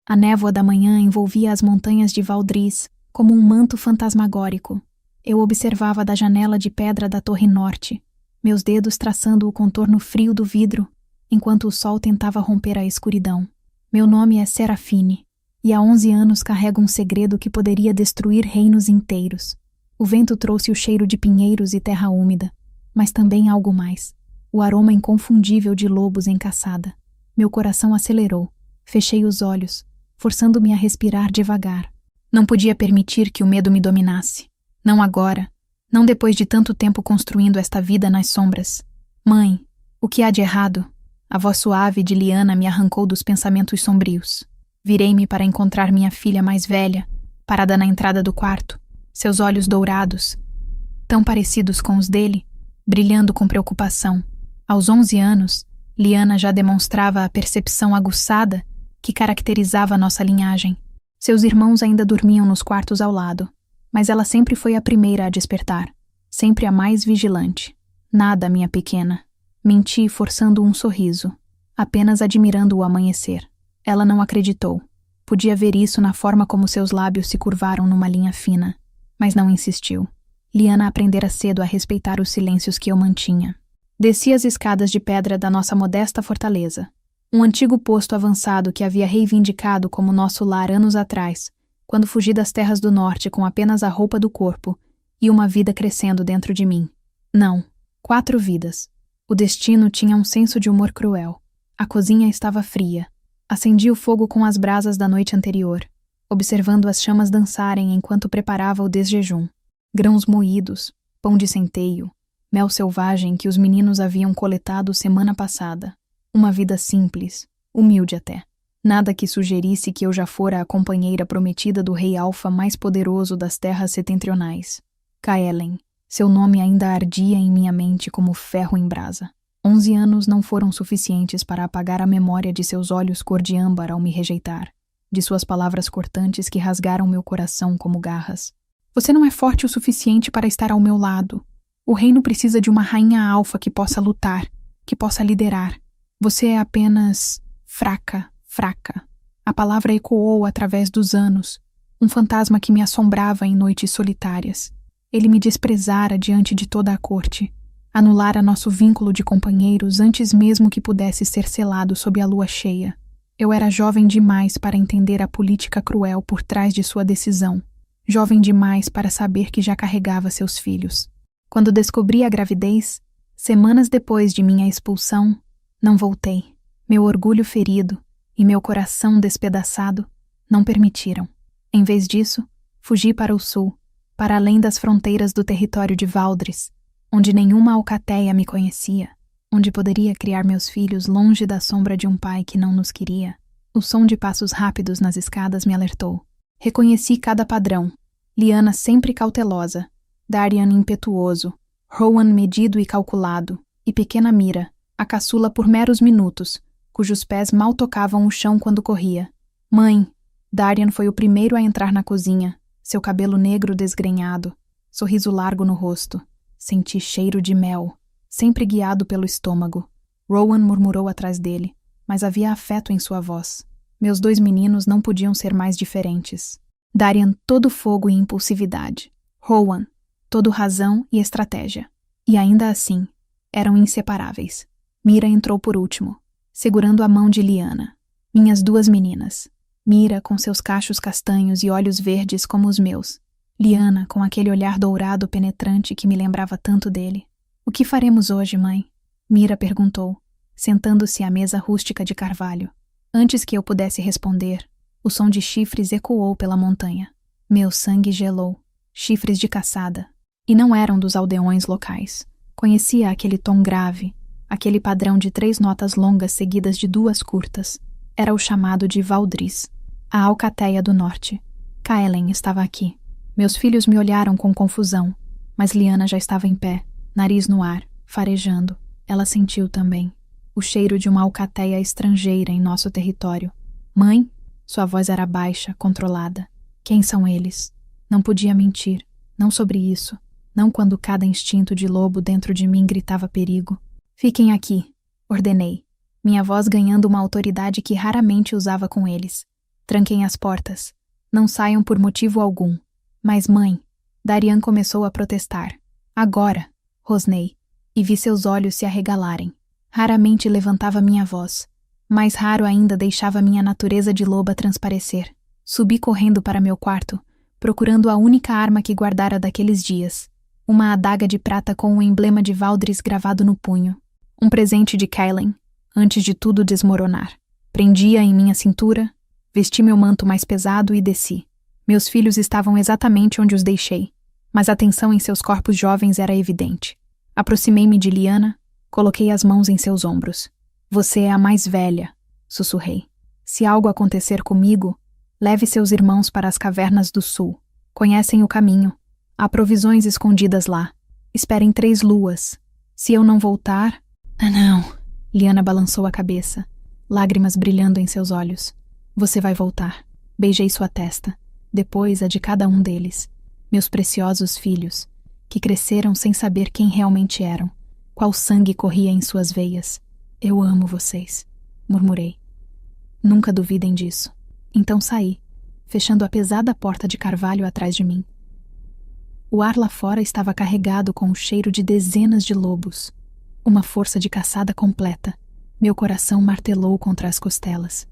A névoa da manhã envolvia as montanhas de Valdris como um manto fantasmagórico. Eu observava da janela de pedra da torre norte, meus dedos traçando o contorno frio do vidro, enquanto o sol tentava romper a escuridão. Meu nome é Serafine, e há 11 anos carrego um segredo que poderia destruir reinos inteiros. O vento trouxe o cheiro de pinheiros e terra úmida, mas também algo mais, o aroma inconfundível de lobos em caçada. Meu coração acelerou, fechei os olhos, forçando-me a respirar devagar. Não podia permitir que o medo me dominasse. Não agora, não depois de tanto tempo construindo esta vida nas sombras. Mãe, o que há de errado? A voz suave de Liana me arrancou dos pensamentos sombrios. Virei-me para encontrar minha filha mais velha, parada na entrada do quarto, seus olhos dourados, tão parecidos com os dele, brilhando com preocupação. Aos 11 anos, Liana já demonstrava a percepção aguçada que caracterizava nossa linhagem. Seus irmãos ainda dormiam nos quartos ao lado, mas ela sempre foi a primeira a despertar, sempre a mais vigilante. Nada, minha pequena. Menti forçando um sorriso, apenas admirando o amanhecer. Ela não acreditou. Podia ver isso na forma como seus lábios se curvaram numa linha fina, mas não insistiu. Liana aprendera cedo a respeitar os silêncios que eu mantinha. Desci as escadas de pedra da nossa modesta fortaleza. Um antigo posto avançado que havia reivindicado como nosso lar anos atrás, quando fugi das terras do norte com apenas a roupa do corpo e uma vida crescendo dentro de mim. Não, 4 vidas. O destino tinha um senso de humor cruel. A cozinha estava fria. Acendi o fogo com as brasas da noite anterior, observando as chamas dançarem enquanto preparava o desjejum. Grãos moídos, pão de centeio, mel selvagem que os meninos haviam coletado semana passada. Uma vida simples, humilde até. Nada que sugerisse que eu já fora a companheira prometida do rei Alfa mais poderoso das terras setentrionais. Kaelen. Seu nome ainda ardia em minha mente como ferro em brasa. 11 anos não foram suficientes para apagar a memória de seus olhos cor de âmbar ao me rejeitar, de suas palavras cortantes que rasgaram meu coração como garras. Você não é forte o suficiente para estar ao meu lado. O reino precisa de uma rainha alfa que possa lutar, que possa liderar. Você é apenas fraca. A palavra ecoou através dos anos, um fantasma que me assombrava em noites solitárias. Ele me desprezara diante de toda a corte, anulara nosso vínculo de companheiros antes mesmo que pudesse ser selado sob a lua cheia. Eu era jovem demais para entender a política cruel por trás de sua decisão, jovem demais para saber que já carregava seus filhos. Quando descobri a gravidez, semanas depois de minha expulsão, não voltei. Meu orgulho ferido e meu coração despedaçado não permitiram. Em vez disso, fugi para o sul, para além das fronteiras do território de Valdris, onde nenhuma alcateia me conhecia, onde poderia criar meus filhos longe da sombra de um pai que não nos queria. O som de passos rápidos nas escadas me alertou. Reconheci cada padrão. Liana sempre cautelosa, Darian impetuoso, Rowan medido e calculado, e pequena Mira, a caçula por meros minutos, cujos pés mal tocavam o chão quando corria. Mãe! Darian foi o primeiro a entrar na cozinha, seu cabelo negro desgrenhado, sorriso largo no rosto. Senti cheiro de mel, sempre guiado pelo estômago. Rowan murmurou atrás dele, mas havia afeto em sua voz. Meus 2 meninos não podiam ser mais diferentes. Darian todo fogo e impulsividade. Rowan, todo razão e estratégia. E ainda assim, eram inseparáveis. Mira entrou por último, segurando a mão de Liana. Minhas 2 meninas. Mira com seus cachos castanhos e olhos verdes como os meus. Liana com aquele olhar dourado penetrante que me lembrava tanto dele. O que faremos hoje, mãe? Mira perguntou, sentando-se à mesa rústica de carvalho. Antes que eu pudesse responder, o som de chifres ecoou pela montanha. Meu sangue gelou. Chifres de caçada. E não eram dos aldeões locais. Conhecia aquele tom grave, aquele padrão de 3 notas longas seguidas de 2 curtas. Era o chamado de Valdris, a alcateia do norte. Kaelen estava aqui. Meus filhos me olharam com confusão, mas Liana já estava em pé, nariz no ar, farejando. Ela sentiu também o cheiro de uma alcateia estrangeira em nosso território. Mãe? Sua voz era baixa, controlada. Quem são eles? Não podia mentir, não sobre isso, não quando cada instinto de lobo dentro de mim gritava perigo. Fiquem aqui, ordenei, minha voz ganhando uma autoridade que raramente usava com eles. Tranquem as portas. Não saiam por motivo algum. Mas, mãe, Darian começou a protestar. Agora, rosnei, e vi seus olhos se arregalarem. Raramente levantava minha voz. Mais raro ainda deixava minha natureza de loba transparecer. Subi correndo para meu quarto, procurando a única arma que guardara daqueles dias. Uma adaga de prata com o emblema de Valdris gravado no punho. Um presente de Kaelen, antes de tudo desmoronar. Prendi-a em minha cintura, vesti meu manto mais pesado e desci. Meus filhos estavam exatamente onde os deixei, mas a tensão em seus corpos jovens era evidente. Aproximei-me de Lyanna, coloquei as mãos em seus ombros. Você é a mais velha, sussurrei. Se algo acontecer comigo, leve seus irmãos para as cavernas do sul. Conhecem o caminho. Há provisões escondidas lá. Esperem 3 luas. Se eu não voltar... Ah, não. Lyanna balançou a cabeça, lágrimas brilhando em seus olhos. Você vai voltar. Beijei sua testa, depois a de cada um deles. Meus preciosos filhos, que cresceram sem saber quem realmente eram, qual sangue corria em suas veias. Eu amo vocês, murmurei. Nunca duvidem disso. Então saí, fechando a pesada porta de carvalho atrás de mim. O ar lá fora estava carregado com o cheiro de dezenas de lobos. Uma força de caçada completa. Meu coração martelou contra as costelas.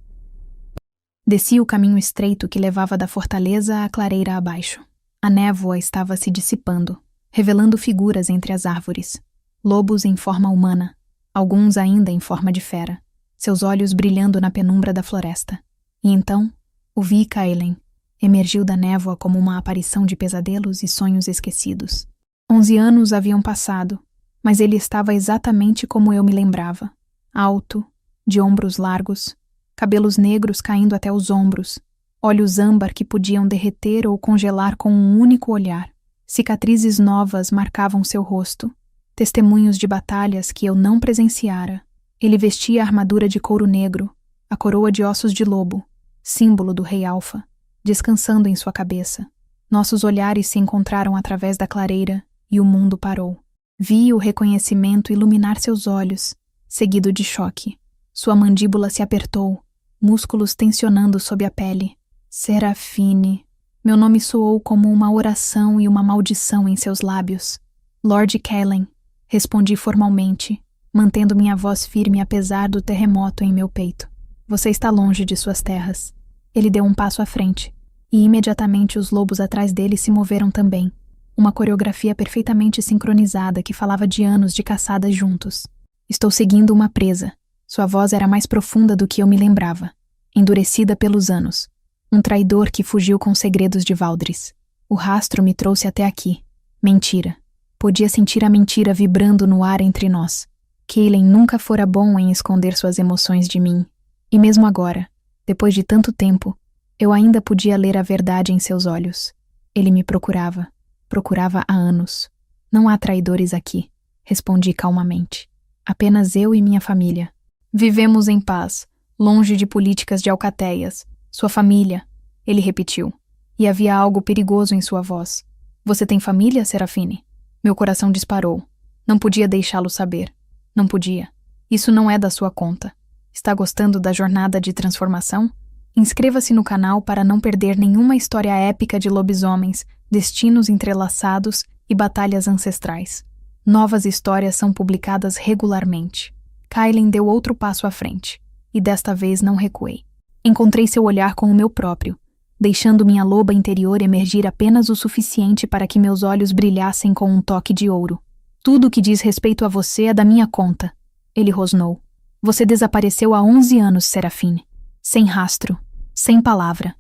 Desci o caminho estreito que levava da fortaleza à clareira abaixo. A névoa estava se dissipando, revelando figuras entre as árvores. Lobos em forma humana, alguns ainda em forma de fera, seus olhos brilhando na penumbra da floresta. E então, ouvi Kaelen. Emergiu da névoa como uma aparição de pesadelos e sonhos esquecidos. 11 anos haviam passado, mas ele estava exatamente como eu me lembrava. Alto, de ombros largos, cabelos negros caindo até os ombros, olhos âmbar que podiam derreter ou congelar com um único olhar. Cicatrizes novas marcavam seu rosto, testemunhos de batalhas que eu não presenciara. Ele vestia a armadura de couro negro, a coroa de ossos de lobo, símbolo do rei Alfa, descansando em sua cabeça. Nossos olhares se encontraram através da clareira e o mundo parou. Vi o reconhecimento iluminar seus olhos, seguido de choque. Sua mandíbula se apertou, músculos tensionando sob a pele. Serafine. Meu nome soou como uma oração e uma maldição em seus lábios. Lord Kaelen, respondi formalmente, mantendo minha voz firme apesar do terremoto em meu peito. Você está longe de suas terras. Ele deu um passo à frente, e imediatamente os lobos atrás dele se moveram também. Uma coreografia perfeitamente sincronizada que falava de anos de caçada juntos. Estou seguindo uma presa. Sua voz era mais profunda do que eu me lembrava, endurecida pelos anos. Um traidor que fugiu com segredos de Valdris. O rastro me trouxe até aqui. Mentira. Podia sentir a mentira vibrando no ar entre nós. Kaelen nunca fora bom em esconder suas emoções de mim. E mesmo agora, depois de tanto tempo, eu ainda podia ler a verdade em seus olhos. Ele me procurava. Procurava há anos. Não há traidores aqui, respondi calmamente. Apenas eu e minha família. Vivemos em paz, longe de políticas de alcateias. Sua família, ele repetiu. E havia algo perigoso em sua voz. Você tem família, Serafine? Meu coração disparou. Não podia deixá-lo saber. Não podia. Isso não é da sua conta. Está gostando da jornada de transformação? Inscreva-se no canal para não perder nenhuma história épica de lobisomens, destinos entrelaçados e batalhas ancestrais. Novas histórias são publicadas regularmente. Kaelen deu outro passo à frente, e desta vez não recuei. Encontrei seu olhar com o meu próprio, deixando minha loba interior emergir apenas o suficiente para que meus olhos brilhassem com um toque de ouro. Tudo o que diz respeito a você é da minha conta, ele rosnou. Você desapareceu há 11 anos, Serafine. Sem rastro, sem palavra.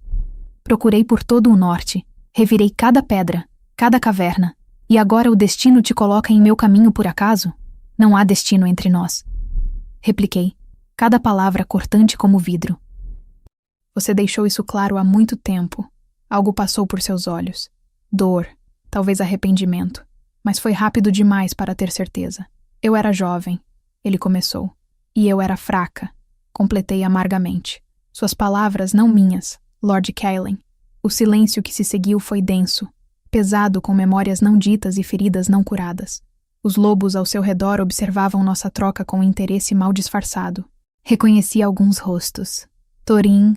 Procurei por todo o norte, revirei cada pedra, cada caverna, e agora o destino te coloca em meu caminho por acaso? Não há destino entre nós. Repliquei, cada palavra cortante como vidro. Você deixou isso claro há muito tempo. Algo passou por seus olhos. Dor, talvez arrependimento, mas foi rápido demais para ter certeza. Eu era jovem, ele começou. E eu era fraca, completei amargamente. Suas palavras, não minhas, Lord Kaelen. O silêncio que se seguiu foi denso, pesado com memórias não ditas e feridas não curadas. Os lobos ao seu redor observavam nossa troca com interesse mal disfarçado. Reconheci alguns rostos. Thorin,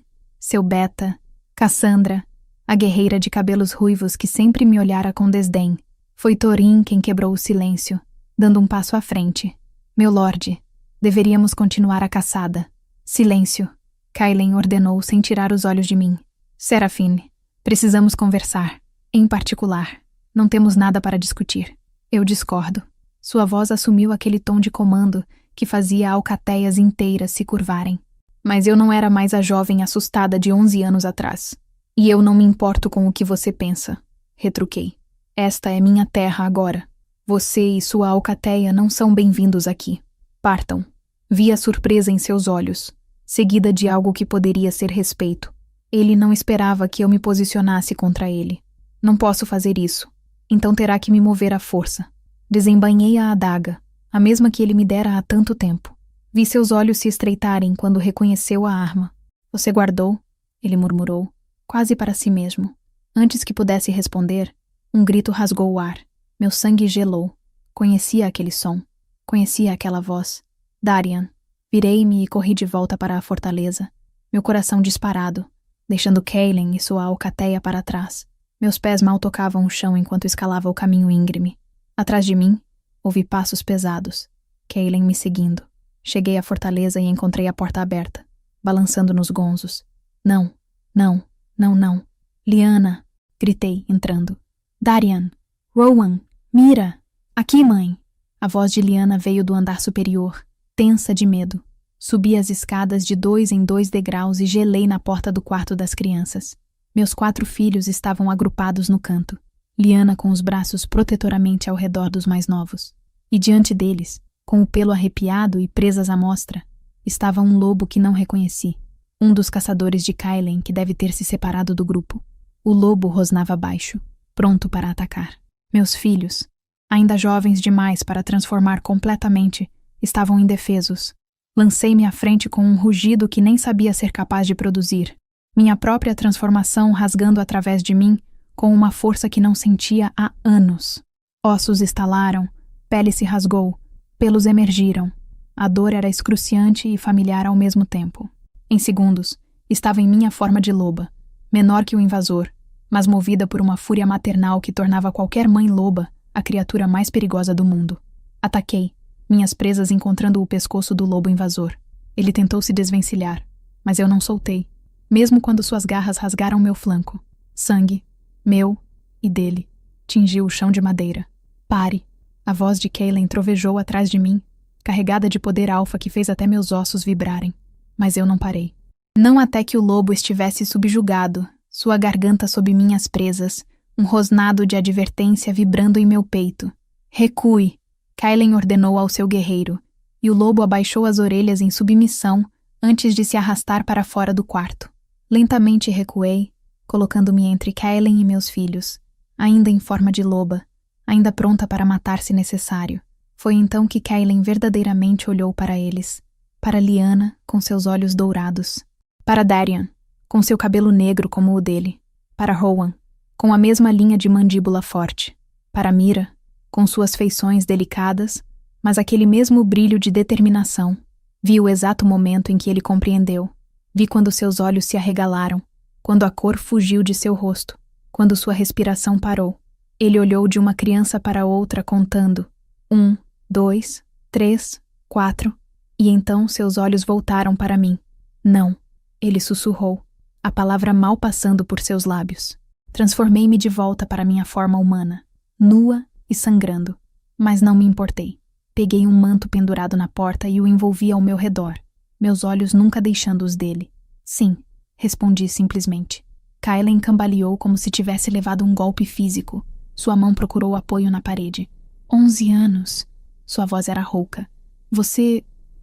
Seu Beta, Cassandra, a guerreira de cabelos ruivos que sempre me olhara com desdém. Foi Thorin quem quebrou o silêncio, dando um passo à frente. Meu lorde, deveríamos continuar a caçada. Silêncio, Kaelen ordenou sem tirar os olhos de mim. Serafine, precisamos conversar. Em particular, não temos nada para discutir. Eu discordo. Sua voz assumiu aquele tom de comando que fazia alcateias inteiras se curvarem. Mas eu não era mais a jovem assustada de 11 anos atrás. E eu não me importo com o que você pensa, retruquei. Esta é minha terra agora. Você e sua alcateia não são bem-vindos aqui. Partam. Vi a surpresa em seus olhos, seguida de algo que poderia ser respeito. Ele não esperava que eu me posicionasse contra ele. Não posso fazer isso. Então terá que me mover à força. Desembainhei a adaga, a mesma que ele me dera há tanto tempo. Vi seus olhos se estreitarem quando reconheceu a arma. Você guardou? Ele murmurou, quase para si mesmo. Antes que pudesse responder, um grito rasgou o ar. Meu sangue gelou. Conhecia aquele som. Conhecia aquela voz. Darian. Virei-me e corri de volta para a fortaleza. Meu coração disparado, deixando Kaelen e sua alcateia para trás. Meus pés mal tocavam o chão enquanto escalava o caminho íngreme. Atrás de mim, ouvi passos pesados. Kaelen me seguindo. Cheguei à fortaleza e encontrei a porta aberta, balançando nos gonzos. Não, não, não, não. Lyanna, gritei, entrando. Darian, Rowan, Mira, aqui, mãe. A voz de Lyanna veio do andar superior, tensa de medo. Subi as escadas de 2 em 2 degraus e gelei na porta do quarto das crianças. Meus 4 filhos estavam agrupados no canto, Lyanna com os braços protetoramente ao redor dos mais novos. E diante deles, com o pelo arrepiado e presas à mostra, estava um lobo que não reconheci. Um dos caçadores de Kaelen que deve ter se separado do grupo. O lobo rosnava baixo, pronto para atacar. Meus filhos, ainda jovens demais para transformar completamente, estavam indefesos. Lancei-me à frente com um rugido que nem sabia ser capaz de produzir. Minha própria transformação rasgando através de mim com uma força que não sentia há anos. Ossos estalaram, pele se rasgou, pelos emergiram. A dor era excruciante e familiar ao mesmo tempo. Em segundos, estava em minha forma de loba, menor que o invasor, mas movida por uma fúria maternal que tornava qualquer mãe loba a criatura mais perigosa do mundo. Ataquei, minhas presas encontrando o pescoço do lobo invasor. Ele tentou se desvencilhar, mas eu não soltei, mesmo quando suas garras rasgaram meu flanco. Sangue, meu e dele, tingiu o chão de madeira. Pare! A voz de Kaelen trovejou atrás de mim, carregada de poder alfa que fez até meus ossos vibrarem. Mas eu não parei. Não até que o lobo estivesse subjugado, sua garganta sob minhas presas, um rosnado de advertência vibrando em meu peito. Recue! Kaelen ordenou ao seu guerreiro, e o lobo abaixou as orelhas em submissão antes de se arrastar para fora do quarto. Lentamente recuei, colocando-me entre Kaelen e meus filhos, ainda em forma de loba, ainda pronta para matar se necessário. Foi então que Kaelen verdadeiramente olhou para eles, para Lyanna, com seus olhos dourados, para Darian, com seu cabelo negro como o dele, para Rowan, com a mesma linha de mandíbula forte, para Mira, com suas feições delicadas, mas aquele mesmo brilho de determinação. Vi o exato momento em que ele compreendeu. Vi quando seus olhos se arregalaram, quando a cor fugiu de seu rosto, quando sua respiração parou. Ele olhou de uma criança para outra contando. 1, 2, 3, 4, e então seus olhos voltaram para mim. Não, ele sussurrou, a palavra mal passando por seus lábios. Transformei-me de volta para minha forma humana, nua e sangrando, mas não me importei. Peguei um manto pendurado na porta e o envolvi ao meu redor, meus olhos nunca deixando os dele. Sim, respondi simplesmente. Kaelen cambaleou como se tivesse levado um golpe físico. Sua mão procurou apoio na parede. 11 anos. Sua voz era rouca.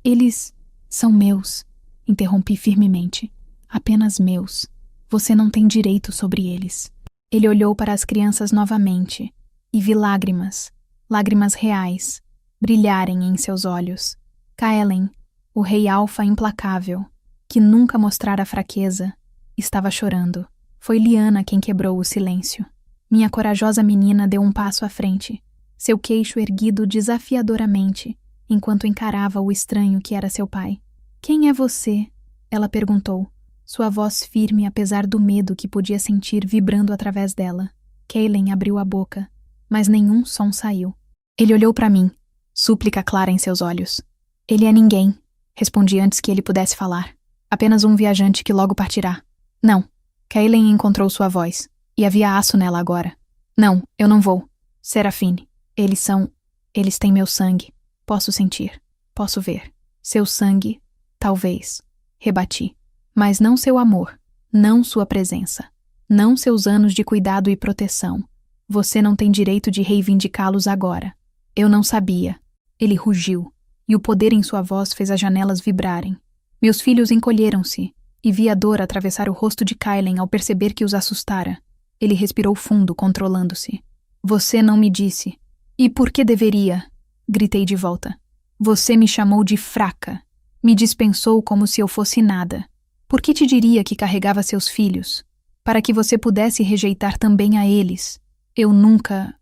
Eles são meus. Interrompi firmemente. Apenas meus. Você não tem direito sobre eles. Ele olhou para as crianças novamente e vi lágrimas reais, brilharem em seus olhos. Kaelen, o rei alfa implacável, que nunca mostrara fraqueza, estava chorando. Foi Lyanna quem quebrou o silêncio. Minha corajosa menina deu um passo à frente, seu queixo erguido desafiadoramente, enquanto encarava o estranho que era seu pai. Quem é você? Ela perguntou, Sua voz firme apesar do medo que podia sentir vibrando através dela. Kaylin abriu a boca, mas nenhum som saiu. Ele olhou para mim, súplica clara em seus olhos. Ele é ninguém, respondi antes que ele pudesse falar. Apenas um viajante que logo partirá. Não. Kaylin encontrou sua voz, e havia aço nela agora. Não, eu não vou. Serafine, eles têm meu sangue. Posso sentir, posso ver. Seu sangue, talvez. Rebati. Mas não seu amor, não sua presença. Não seus anos de cuidado e proteção. Você não tem direito de reivindicá-los agora. Eu não sabia. Ele rugiu, e o poder em sua voz fez as janelas vibrarem. Meus filhos encolheram-se, e vi a dor atravessar o rosto de Kaylin ao perceber que os assustara. Ele respirou fundo, controlando-se. Você não me disse. E por que deveria? Gritei de volta. Você me chamou de fraca. Me dispensou como se eu fosse nada. Por que te diria que carregava seus filhos? Para que você pudesse rejeitar também a eles. Eu nunca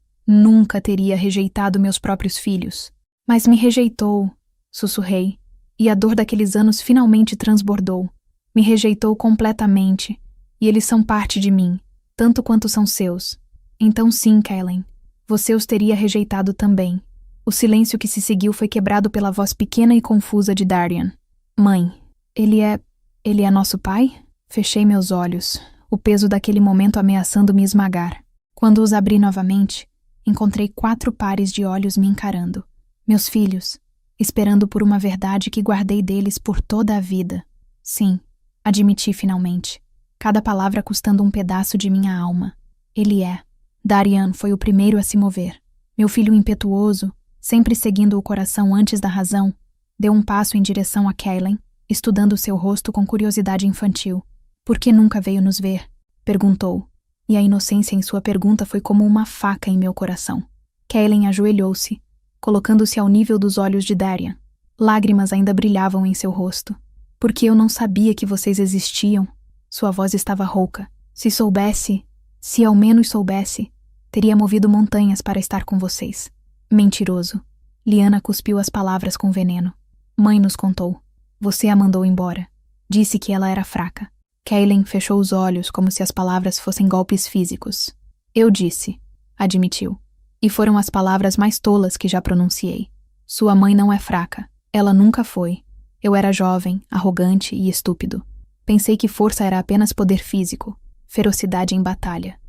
teria rejeitado meus próprios filhos. Mas me rejeitou, sussurrei, e a dor daqueles anos finalmente transbordou. Me rejeitou completamente, e eles são parte de mim, tanto quanto são seus. Então sim, Kaylin, você os teria rejeitado também. O silêncio que se seguiu foi quebrado pela voz pequena e confusa de Darian. Mãe, ele é nosso pai? Fechei meus olhos, o peso daquele momento ameaçando me esmagar. Quando os abri novamente, encontrei 4 pares de olhos me encarando. Meus filhos, esperando por uma verdade que guardei deles por toda a vida. Sim, admiti finalmente, cada palavra custando um pedaço de minha alma. Ele é. Darian foi o primeiro a se mover. Meu filho impetuoso, sempre seguindo o coração antes da razão, deu um passo em direção a Kaylin, estudando seu rosto com curiosidade infantil. Por que nunca veio nos ver? Perguntou, e a inocência em sua pergunta foi como uma faca em meu coração. Kaylin ajoelhou-se, colocando-se ao nível dos olhos de Darian. Lágrimas ainda brilhavam em seu rosto. Porque eu não sabia que vocês existiam. Sua voz estava rouca. Se ao menos soubesse, teria movido montanhas para estar com vocês. Mentiroso. Lyanna cuspiu as palavras com veneno. Mãe nos contou. Você a mandou embora. Disse que ela era fraca. Kaylin fechou os olhos como se as palavras fossem golpes físicos. Eu disse, admitiu. E foram as palavras mais tolas que já pronunciei. Sua mãe não é fraca. Ela nunca foi. Eu era jovem, arrogante e estúpido. Pensei que força era apenas poder físico, ferocidade em batalha.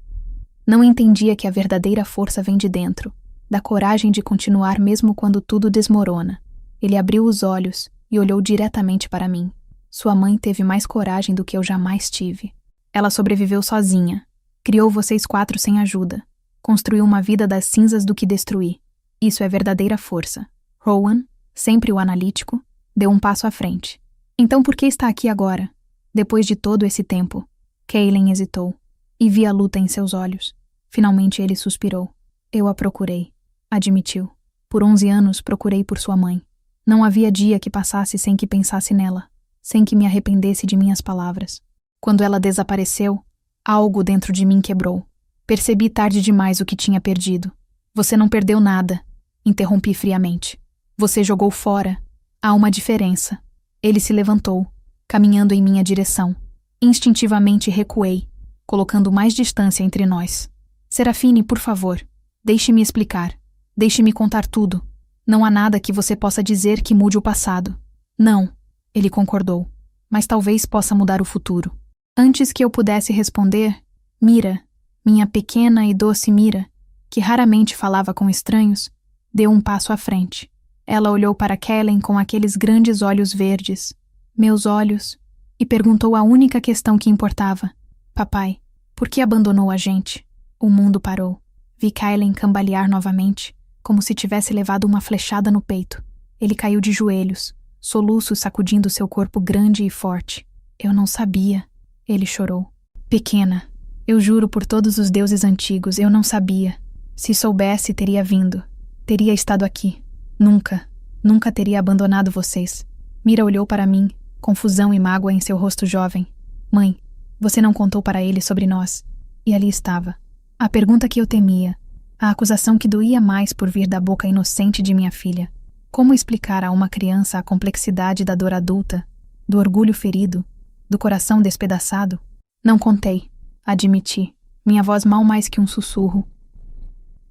Não entendia que a verdadeira força vem de dentro, da coragem de continuar mesmo quando tudo desmorona. Ele abriu os olhos e olhou diretamente para mim. Sua mãe teve mais coragem do que eu jamais tive. Ela sobreviveu sozinha. Criou vocês 4 sem ajuda. Construiu uma vida das cinzas do que destruir. Isso é verdadeira força. Rowan, sempre o analítico, deu um passo à frente. Então por que está aqui agora? Depois de todo esse tempo? Kaylin hesitou, e vi a luta em seus olhos. Finalmente ele suspirou. Eu a procurei, admitiu. Por 11 anos procurei por sua mãe. Não havia dia que passasse sem que pensasse nela, sem que me arrependesse de minhas palavras. Quando ela desapareceu, algo dentro de mim quebrou. Percebi tarde demais o que tinha perdido. Você não perdeu nada, interrompi friamente. Você jogou fora. Há uma diferença. Ele se levantou, caminhando em minha direção. Instintivamente recuei, colocando mais distância entre nós. Serafine, por favor, deixe-me explicar. Deixe-me contar tudo. Não há nada que você possa dizer que mude o passado. Não, ele concordou, mas talvez possa mudar o futuro. Antes que eu pudesse responder, Mira, minha pequena e doce Mira, que raramente falava com estranhos, deu um passo à frente. Ela olhou para Kaylin com aqueles grandes olhos verdes, meus olhos, e perguntou a única questão que importava. Papai, por que abandonou a gente? O mundo parou. Vi Kaylin cambalear novamente, como se tivesse levado uma flechada no peito. Ele caiu de joelhos, soluços sacudindo seu corpo grande e forte. Eu não sabia. Ele chorou. Pequena, eu juro por todos os deuses antigos, eu não sabia. Se soubesse, teria vindo. Teria estado aqui. Nunca teria abandonado vocês. Mira olhou para mim, confusão e mágoa em seu rosto jovem. Mãe, você não contou para ele sobre nós. E ali estava. A pergunta que eu temia. A acusação que doía mais por vir da boca inocente de minha filha. Como explicar a uma criança a complexidade da dor adulta, do orgulho ferido, Do coração despedaçado? Não contei, admiti, minha voz mal mais que um sussurro.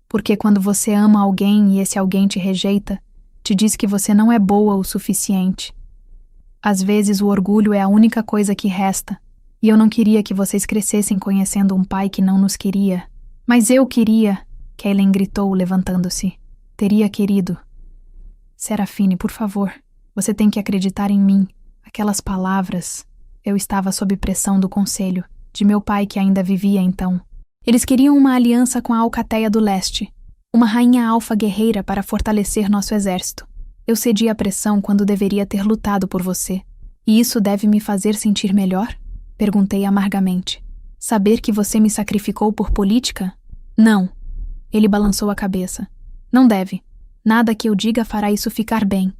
Porque quando você ama alguém e esse alguém te rejeita, te diz que você não é boa o suficiente. Às vezes o orgulho é a única coisa que resta, e eu não queria que vocês crescessem conhecendo um pai que não nos queria. Mas eu queria, Kaylin gritou, levantando-se. Teria querido. Serafine, por favor, você tem que acreditar em mim. Aquelas palavras. Eu estava sob pressão do conselho, de meu pai que ainda vivia então. Eles queriam uma aliança com a Alcateia do Leste, uma rainha alfa guerreira para fortalecer nosso exército. Eu cedi à pressão quando deveria ter lutado por você. E isso deve me fazer sentir melhor? Perguntei amargamente. Saber que você me sacrificou por política? Não. Ele balançou a cabeça. Não deve. Nada que eu diga fará isso ficar bem.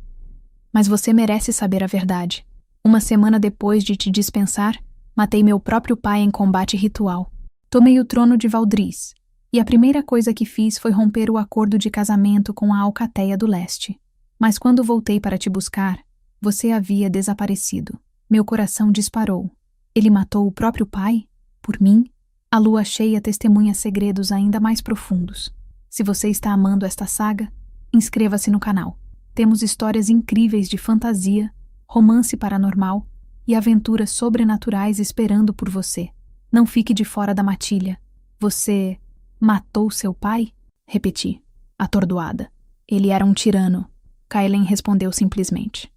Mas você merece saber a verdade. Uma semana depois de te dispensar, matei meu próprio pai em combate ritual. Tomei o trono de Valdris, e a primeira coisa que fiz foi romper o acordo de casamento com a Alcateia do Leste. Mas quando voltei para te buscar, você havia desaparecido. Meu coração disparou. Ele matou o próprio pai? Por mim? A lua cheia testemunha segredos ainda mais profundos. Se você está amando esta saga, inscreva-se no canal. Temos histórias incríveis de fantasia, romance paranormal e aventuras sobrenaturais esperando por você. Não fique de fora da matilha. Você matou seu pai? Repeti, atordoada. Ele era um tirano. Kaylin respondeu simplesmente.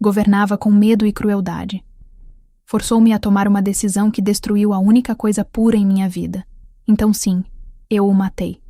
Governava com medo e crueldade. Forçou-me a tomar uma decisão que destruiu a única coisa pura em minha vida. Então sim, eu o matei.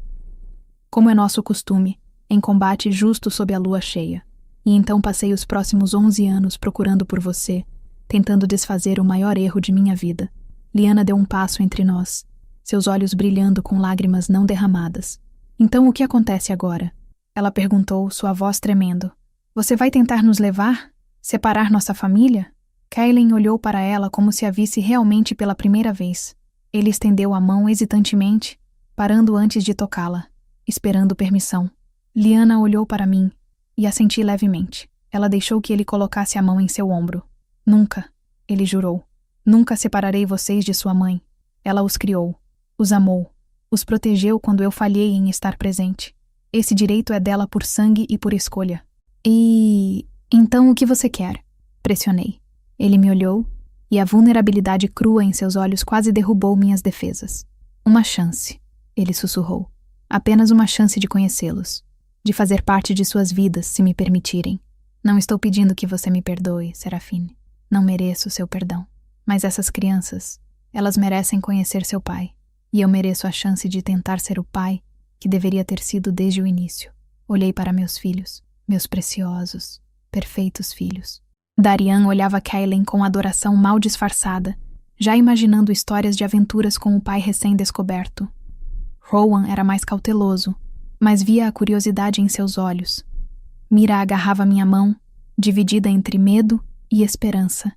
Como é nosso costume, em combate justo sob a lua cheia. E então passei os próximos 11 anos procurando por você, tentando desfazer o maior erro de minha vida. Liana deu um passo entre nós, seus olhos brilhando com lágrimas não derramadas. Então o que acontece agora? Ela perguntou, sua voz tremendo. Você vai tentar nos levar? Separar nossa família? Kaylin olhou para ela como se a visse realmente pela primeira vez. Ele estendeu a mão hesitantemente, parando antes de tocá-la, esperando permissão. Liana olhou para mim e assenti levemente. Ela deixou que ele colocasse a mão em seu ombro. Nunca, ele jurou. Nunca separarei vocês de sua mãe. Ela os criou, os amou, os protegeu quando eu falhei em estar presente. Esse direito é dela por sangue e por escolha. E então o que você quer? Pressionei. Ele me olhou e a vulnerabilidade crua em seus olhos quase derrubou minhas defesas. Uma chance, ele sussurrou. Apenas uma chance de conhecê-los. De fazer parte de suas vidas, se me permitirem. Não estou pedindo que você me perdoe, Serafine. Não mereço seu perdão. Mas essas crianças, elas merecem conhecer seu pai. E eu mereço a chance de tentar ser o pai que deveria ter sido desde o início. Olhei para meus filhos, meus preciosos, perfeitos filhos. Darian olhava Kaylin com adoração mal disfarçada, já imaginando histórias de aventuras com o pai recém-descoberto. Rowan era mais cauteloso, mas via a curiosidade em seus olhos. Mira agarrava minha mão, dividida entre medo e esperança.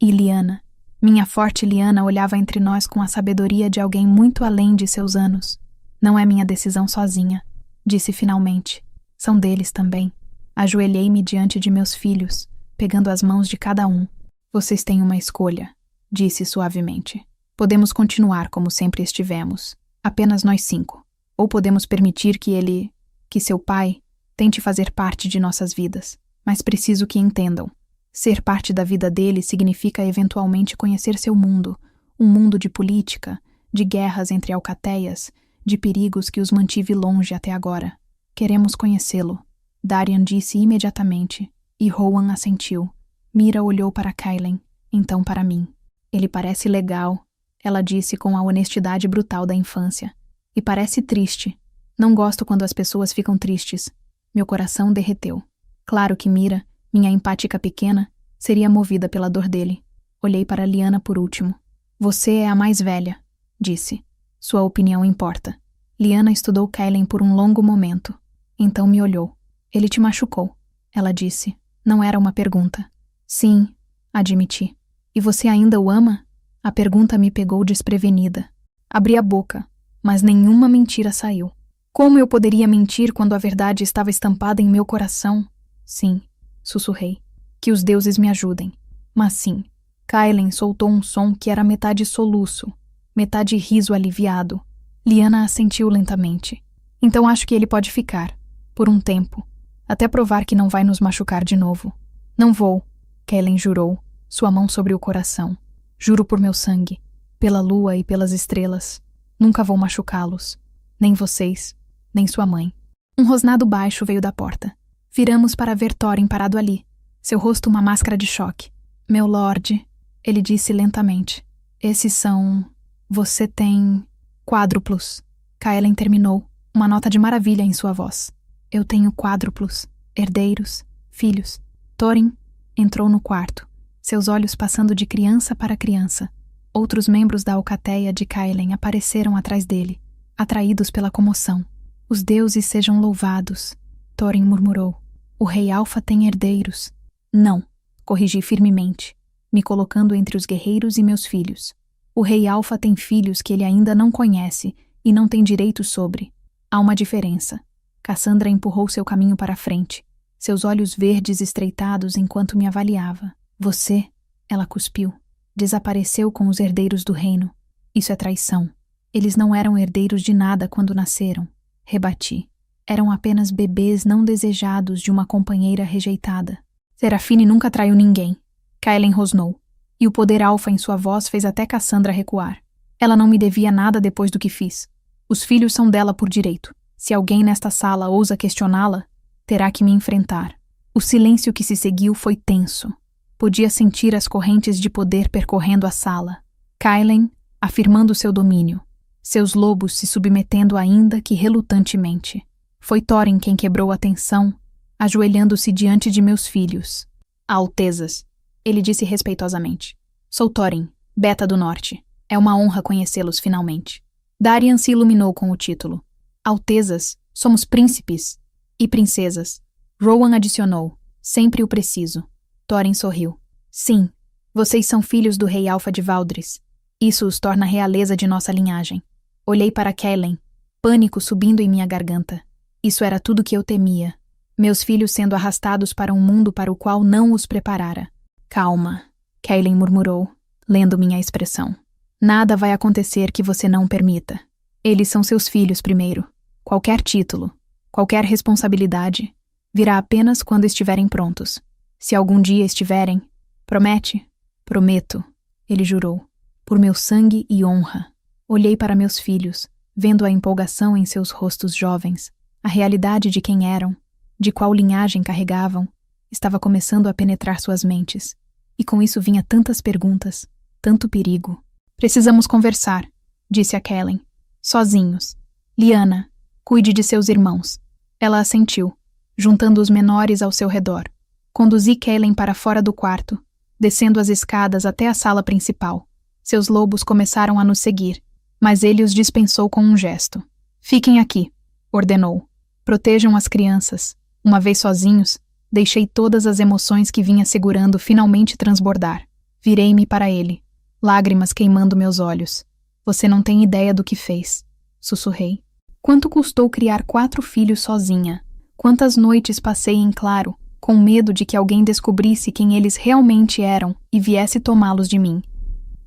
E Liana, minha forte Liana, olhava entre nós com a sabedoria de alguém muito além de seus anos. Não é minha decisão sozinha, disse finalmente. São deles também. Ajoelhei-me diante de meus filhos, pegando as mãos de cada um. Vocês têm uma escolha, disse suavemente. Podemos continuar como sempre estivemos, apenas nós 5. Ou podemos permitir que seu pai, tente fazer parte de nossas vidas. Mas preciso que entendam. Ser parte da vida dele significa eventualmente conhecer seu mundo, um mundo de política, de guerras entre alcateias, de perigos que os mantive longe até agora. Queremos conhecê-lo, Darian disse imediatamente, e Rowan assentiu. Mira olhou para Kaylin, então para mim. Ele parece legal, ela disse com a honestidade brutal da infância. E parece triste. Não gosto quando as pessoas ficam tristes. Meu coração derreteu. Claro que Mira, minha empática pequena, seria movida pela dor dele. Olhei para Liana por último. Você é a mais velha, disse. Sua opinião importa. Liana estudou Kaylin por um longo momento. Então me olhou. Ele te machucou, ela disse. Não era uma pergunta. Sim, admiti. E você ainda o ama? A pergunta me pegou desprevenida. Abri a boca, mas nenhuma mentira saiu. Como eu poderia mentir quando a verdade estava estampada em meu coração? Sim, sussurrei. Que os deuses me ajudem. Mas sim, Kaelen soltou um som que era metade soluço, metade riso aliviado. Lyanna assentiu lentamente. Então acho que ele pode ficar, por um tempo, até provar que não vai nos machucar de novo. Não vou, Kaelen jurou, sua mão sobre o coração. Juro por meu sangue, pela lua e pelas estrelas. Nunca vou machucá-los. Nem vocês, nem sua mãe. Um rosnado baixo veio da porta. Viramos para ver Thorin parado ali, seu rosto uma máscara de choque. Meu lorde, ele disse lentamente. Esses são... Você tem... quádruplos. Kaelen terminou, uma nota de maravilha em sua voz. Eu tenho quádruplos, herdeiros, filhos. Thorin entrou no quarto, seus olhos passando de criança para criança. Outros membros da alcateia de Kaelen apareceram atrás dele, atraídos pela comoção. Os deuses sejam louvados, Thorin murmurou. O rei Alfa tem herdeiros. Não, corrigi firmemente, me colocando entre os guerreiros e meus filhos. O rei Alfa tem filhos que ele ainda não conhece e não tem direito sobre. Há uma diferença. Cassandra empurrou seu caminho para a frente, seus olhos verdes estreitados enquanto me avaliava. Você, ela cuspiu, desapareceu com os herdeiros do reino. Isso é traição. Eles não eram herdeiros de nada quando nasceram. Rebati. Eram apenas bebês não desejados de uma companheira rejeitada. Serafine nunca traiu ninguém. Kaelen rosnou, e o poder alfa em sua voz fez até Cassandra recuar. Ela não me devia nada depois do que fiz. Os filhos são dela por direito. Se alguém nesta sala ousa questioná-la, terá que me enfrentar. O silêncio que se seguiu foi tenso. Podia sentir as correntes de poder percorrendo a sala. Kaelen afirmando seu domínio. Seus lobos se submetendo ainda que relutantemente. Foi Thorin quem quebrou a tensão, ajoelhando-se diante de meus filhos. Altezas, ele disse respeitosamente. Sou Thorin, Beta do Norte. É uma honra conhecê-los finalmente. Darian se iluminou com o título. Altezas, somos príncipes e princesas. Rowan adicionou, sempre o preciso. Thorin sorriu. Sim, vocês são filhos do rei Alfa de Valdris. Isso os torna a realeza de nossa linhagem. Olhei para Kaelen, pânico subindo em minha garganta. Isso era tudo que eu temia. Meus filhos sendo arrastados para um mundo para o qual não os preparara. Calma, Kaelen murmurou, lendo minha expressão. Nada vai acontecer que você não permita. Eles são seus filhos primeiro. Qualquer título, qualquer responsabilidade, virá apenas quando estiverem prontos. Se algum dia estiverem, promete? Prometo, ele jurou. Por meu sangue e honra. Olhei para meus filhos, vendo a empolgação em seus rostos jovens. A realidade de quem eram, de qual linhagem carregavam, estava começando a penetrar suas mentes. E com isso vinha tantas perguntas, tanto perigo. Precisamos conversar, disse a Kaelen. Sozinhos. Lyanna, cuide de seus irmãos. Ela assentiu, juntando os menores ao seu redor. Conduzi Kaelen para fora do quarto, descendo as escadas até a sala principal. Seus lobos começaram a nos seguir, mas ele os dispensou com um gesto. Fiquem aqui, ordenou. Protejam as crianças. Uma vez sozinhos, deixei todas as emoções que vinha segurando finalmente transbordar. Virei-me para ele, lágrimas queimando meus olhos. Você não tem ideia do que fez, sussurrei. Quanto custou criar 4 filhos sozinha? Quantas noites passei em claro, com medo de que alguém descobrisse quem eles realmente eram e viesse tomá-los de mim?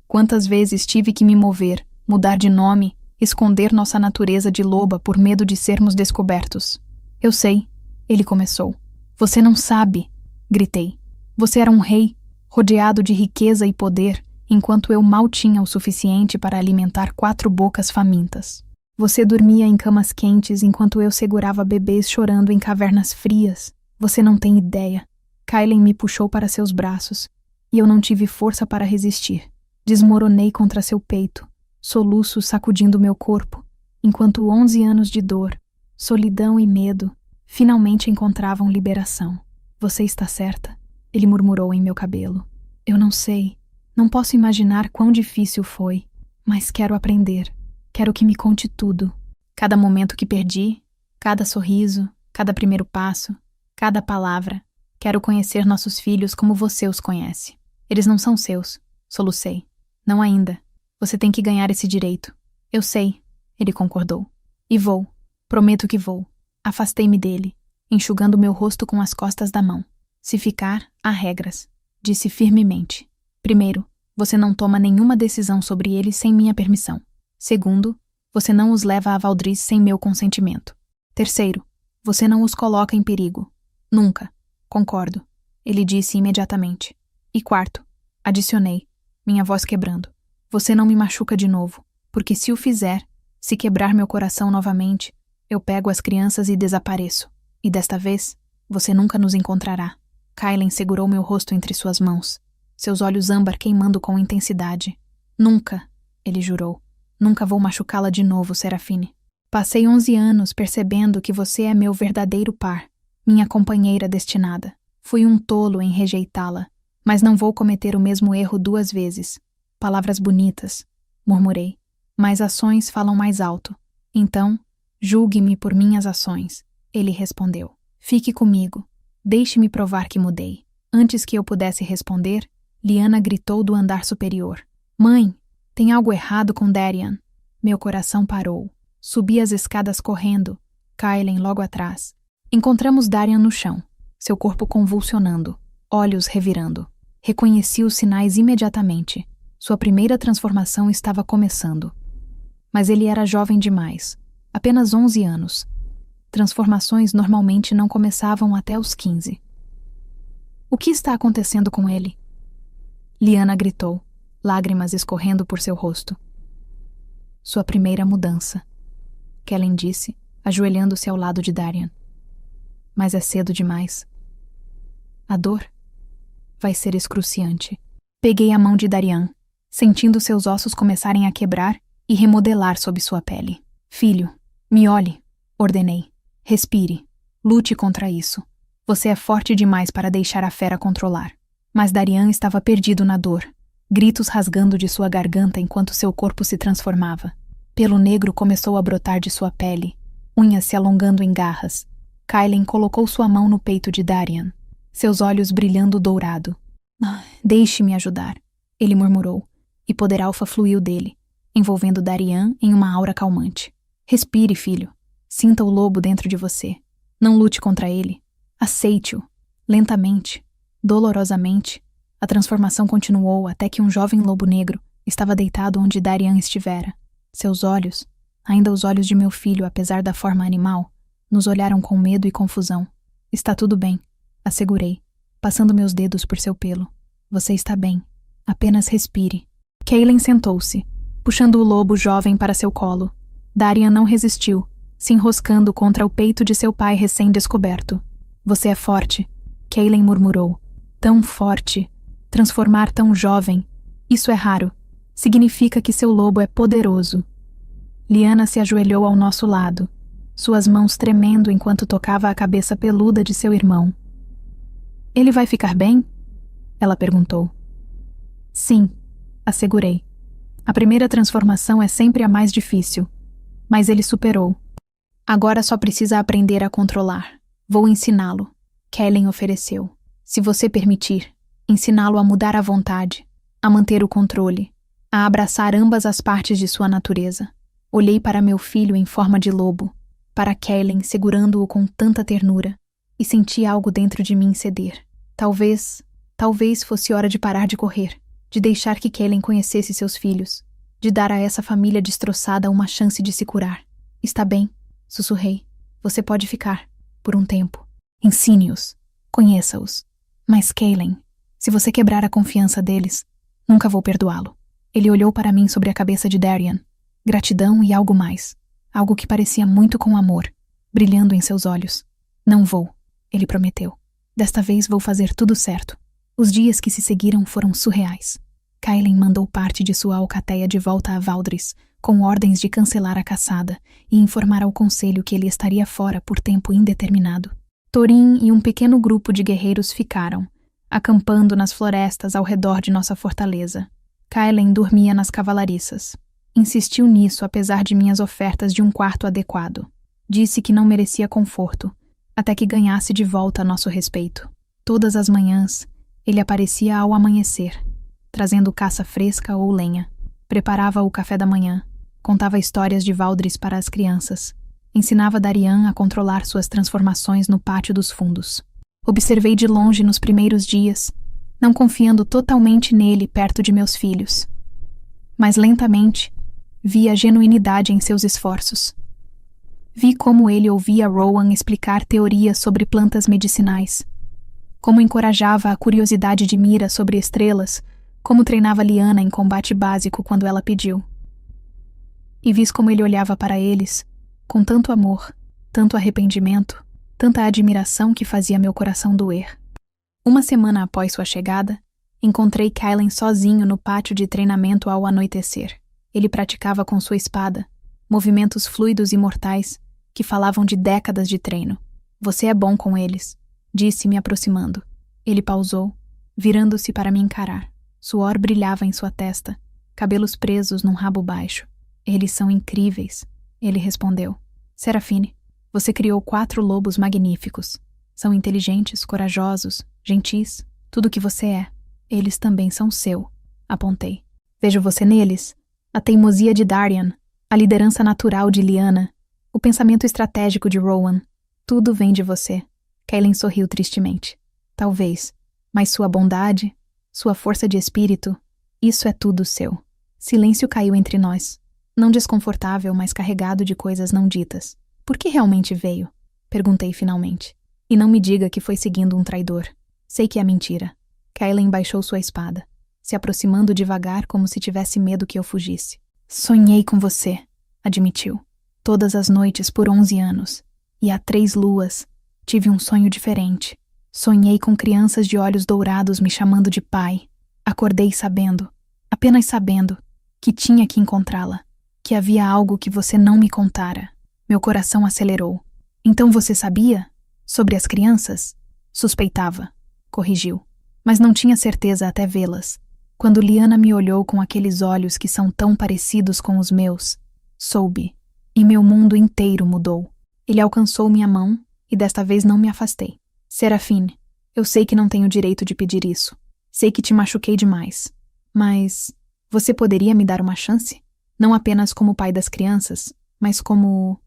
Quantas vezes tive que me mover, mudar de nome, esconder nossa natureza de loba por medo de sermos descobertos? Eu sei, ele começou. Você não sabe, gritei. Você era um rei, rodeado de riqueza e poder, enquanto eu mal tinha o suficiente para alimentar 4 bocas famintas. Você dormia em camas quentes enquanto eu segurava bebês chorando em cavernas frias. Você não tem ideia. Kaelen me puxou para seus braços, e eu não tive força para resistir. Desmoronei contra seu peito, soluços sacudindo meu corpo, enquanto 11 anos de dor, solidão e medo finalmente encontravam liberação. Você está certa? Ele murmurou em meu cabelo. Eu não sei. Não posso imaginar quão difícil foi, mas quero aprender. Quero que me conte tudo. Cada momento que perdi, cada sorriso, cada primeiro passo, cada palavra. Quero conhecer nossos filhos como você os conhece. Eles não são seus, solucei. Não ainda. Você tem que ganhar esse direito. Eu sei, ele concordou. E vou. Prometo que vou. Afastei-me dele, enxugando meu rosto com as costas da mão. Se ficar, há regras, disse firmemente. Primeiro, você não toma nenhuma decisão sobre eles sem minha permissão. Segundo, você não os leva a Valdris sem meu consentimento. Terceiro, você não os coloca em perigo. Nunca. Concordo, ele disse imediatamente. E quarto, adicionei, minha voz quebrando, você não me machuca de novo, porque se o fizer, se quebrar meu coração novamente, eu pego as crianças e desapareço. E desta vez, você nunca nos encontrará. Kaylen segurou meu rosto entre suas mãos, seus olhos âmbar queimando com intensidade. Nunca, ele jurou, nunca vou machucá-la de novo, Serafine. Passei 11 anos percebendo que você é meu verdadeiro par, minha companheira destinada. Fui um tolo em rejeitá-la, mas não vou cometer o mesmo erro 2 vezes. Palavras bonitas, murmurei, mas ações falam mais alto. Então, julgue-me por minhas ações, ele respondeu. Fique comigo. Deixe-me provar que mudei. Antes que eu pudesse responder, Lyanna gritou do andar superior. Mãe, tem algo errado com Darian. Meu coração parou. Subi as escadas correndo, Kaylen logo atrás. Encontramos Darian no chão, seu corpo convulsionando, olhos revirando. Reconheci os sinais imediatamente. Sua primeira transformação estava começando. Mas ele era jovem demais, apenas 11 anos. Transformações normalmente não começavam até os 15. O que está acontecendo com ele? Lyanna gritou, lágrimas escorrendo por seu rosto. Sua primeira mudança, Kellen disse, ajoelhando-se ao lado de Darian. Mas é cedo demais. A dor vai ser excruciante. Peguei a mão de Darian, sentindo seus ossos começarem a quebrar e remodelar sob sua pele. Filho, me olhe, ordenei. Respire. Lute contra isso. Você é forte demais para deixar a fera controlar. Mas Darian estava perdido na dor, gritos rasgando de sua garganta enquanto seu corpo se transformava. Pelo negro começou a brotar de sua pele, unhas se alongando em garras. Kaylen colocou sua mão no peito de Darian, seus olhos brilhando dourado. Deixe-me ajudar, ele murmurou, e poder alfa fluiu dele, envolvendo Darian em uma aura calmante. Respire, filho. Sinta o lobo dentro de você. Não lute contra ele. Aceite-o. Lentamente, dolorosamente, a transformação continuou até que um jovem lobo negro estava deitado onde Darian estivera. Seus olhos, ainda os olhos de meu filho apesar da forma animal, nos olharam com medo e confusão. Está tudo bem, assegurei, passando meus dedos por seu pelo. Você está bem. Apenas respire. Kaylen sentou-se, puxando o lobo jovem para seu colo. Darian não resistiu, se enroscando contra o peito de seu pai recém-descoberto. Você é forte, Kaylen murmurou. Tão forte. Transformar tão jovem. Isso é raro. Significa que seu lobo é poderoso. Lyanna se ajoelhou ao nosso lado, suas mãos tremendo enquanto tocava a cabeça peluda de seu irmão. Ele vai ficar bem? Ela perguntou. Sim, assegurei. A primeira transformação é sempre a mais difícil, mas ele superou. Agora só precisa aprender a controlar. Vou ensiná-lo, Kellen ofereceu. Se você permitir, ensiná-lo a mudar à vontade, a manter o controle, a abraçar ambas as partes de sua natureza. Olhei para meu filho em forma de lobo, para Kellen segurando-o com tanta ternura, e senti algo dentro de mim ceder. Talvez fosse hora de parar de correr, de deixar que Kellen conhecesse seus filhos, de dar a essa família destroçada uma chance de se curar. Está bem, sussurrei. Você pode ficar, por um tempo. Ensine-os, conheça-os. Mas Kellen, se você quebrar a confiança deles, nunca vou perdoá-lo. Ele olhou para mim sobre a cabeça de Darian. Gratidão e algo mais. Algo que parecia muito com amor, brilhando em seus olhos. Não vou, ele prometeu. Desta vez vou fazer tudo certo. Os dias que se seguiram foram surreais. Kaylen mandou parte de sua alcateia de volta a Valdris, com ordens de cancelar a caçada e informar ao conselho que ele estaria fora por tempo indeterminado. Thorin e um pequeno grupo de guerreiros ficaram, acampando nas florestas ao redor de nossa fortaleza. Kaylen dormia nas cavalariças. Insistiu nisso apesar de minhas ofertas de um quarto adequado. Disse que não merecia conforto, até que ganhasse de volta nosso respeito. Todas as manhãs, ele aparecia ao amanhecer, trazendo caça fresca ou lenha. Preparava o café da manhã, contava histórias de Valdris para as crianças. Ensinava Darian a controlar suas transformações no pátio dos fundos. Observei de longe nos primeiros dias. não confiando totalmente nele perto de meus filhos. Mas lentamente, vi a genuinidade em seus esforços. Vi como ele ouvia Rowan explicar teorias sobre plantas medicinais, como encorajava a curiosidade de Mira sobre estrelas, como treinava Lyanna em combate básico quando ela pediu. E vi como ele olhava para eles, com tanto amor, tanto arrependimento, tanta admiração que fazia meu coração doer. Uma semana após sua chegada, encontrei Kylen sozinho no pátio de treinamento ao anoitecer. Ele praticava com sua espada, movimentos fluidos e mortais que falavam de décadas de treino. Você é bom com eles, disse me aproximando. Ele pausou, virando-se para me encarar. Suor brilhava em sua testa, cabelos presos num rabo baixo. Eles são incríveis, ele respondeu. Serafine, você criou 4 lobos magníficos. São inteligentes, corajosos, gentis, tudo o que você é. Eles também são seu, apontei. Vejo você neles, a teimosia de Darian, a liderança natural de Lyanna, o pensamento estratégico de Rowan. Tudo vem de você. Kylen sorriu tristemente. Talvez, mas sua bondade, sua força de espírito, isso é tudo seu. Silêncio caiu entre nós. Não desconfortável, mas carregado de coisas não ditas. Por que realmente veio? Perguntei finalmente. E não me diga que foi seguindo um traidor. Sei que é mentira. Kylen baixou sua espada, se aproximando devagar como se tivesse medo que eu fugisse. Sonhei com você, admitiu. Todas as noites por 11 anos. E há 3 luas, tive um sonho diferente. Sonhei com crianças de olhos dourados me chamando de pai. Acordei sabendo, apenas sabendo, que tinha que encontrá-la. Que havia algo que você não me contara. Meu coração acelerou. Então você sabia? Sobre as crianças? Suspeitava, corrigiu. Mas não tinha certeza até vê-las. Quando Lyanna me olhou com aqueles olhos que são tão parecidos com os meus, soube. E meu mundo inteiro mudou. Ele alcançou minha mão e desta vez não me afastei. Serafine, eu sei que não tenho direito de pedir isso. Sei que te machuquei demais. Mas você poderia me dar uma chance? Não apenas como pai das crianças, mas como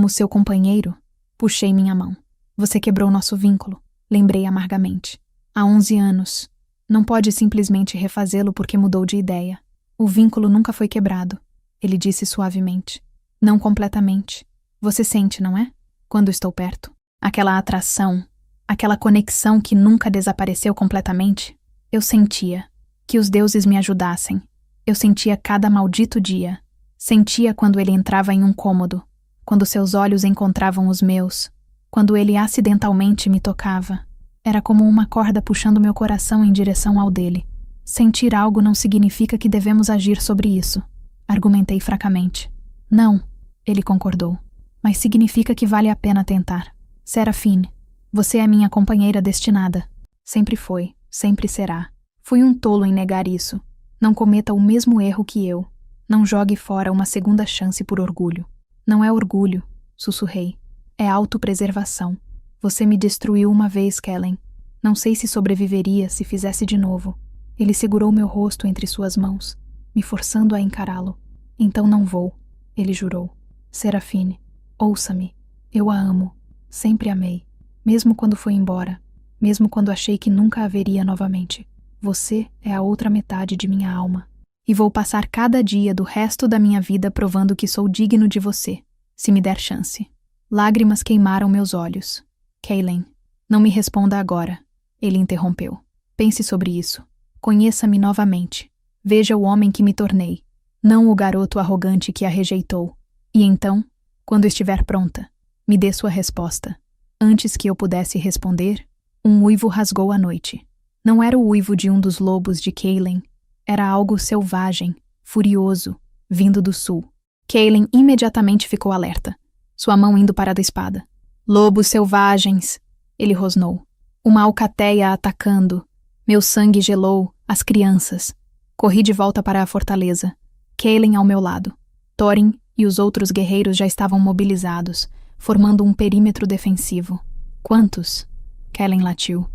seu companheiro. Puxei minha mão. Você quebrou nosso vínculo, lembrei amargamente. Há 11 anos. Não pode simplesmente refazê-lo porque mudou de ideia. O vínculo nunca foi quebrado, ele disse suavemente. Não completamente. Você sente, não é? Quando estou perto. Aquela atração, aquela conexão que nunca desapareceu completamente. Eu sentia. Que os deuses me ajudassem. Eu sentia cada maldito dia. Sentia quando ele entrava em um cômodo, quando seus olhos encontravam os meus, quando ele acidentalmente me tocava. Era como uma corda puxando meu coração em direção ao dele. Sentir algo não significa que devemos agir sobre isso, argumentei fracamente. Não, ele concordou, mas significa que vale a pena tentar. Serafine, você é minha companheira destinada. Sempre foi, sempre será. Fui um tolo em negar isso. Não cometa o mesmo erro que eu. Não jogue fora uma segunda chance por orgulho. Não é orgulho, sussurrei. É autopreservação. Você me destruiu uma vez, Kylen. Não sei se sobreviveria se fizesse de novo. Ele segurou meu rosto entre suas mãos, me forçando a encará-lo. Então não vou, ele jurou. Serafine, ouça-me. Eu a amo. Sempre amei. Mesmo quando foi embora. Mesmo quando achei que nunca a veria novamente. Você é a outra metade de minha alma. E vou passar cada dia do resto da minha vida provando que sou digno de você, se me der chance. Lágrimas queimaram meus olhos. Kylen, não me responda agora. Ele interrompeu. Pense sobre isso. Conheça-me novamente. Veja o homem que me tornei, não o garoto arrogante que a rejeitou. E então, quando estiver pronta, me dê sua resposta. Antes que eu pudesse responder, um uivo rasgou a noite. Não era o uivo de um dos lobos de Kylen. Era algo selvagem, furioso, vindo do sul. Kylen imediatamente ficou alerta, sua mão indo para a espada. Lobos selvagens, ele rosnou. Uma alcateia atacando. Meu sangue gelou, as crianças. Corri de volta para a fortaleza. Kylen ao meu lado. Thorin e os outros guerreiros já estavam mobilizados, formando um perímetro defensivo. Quantos? Kylen latiu.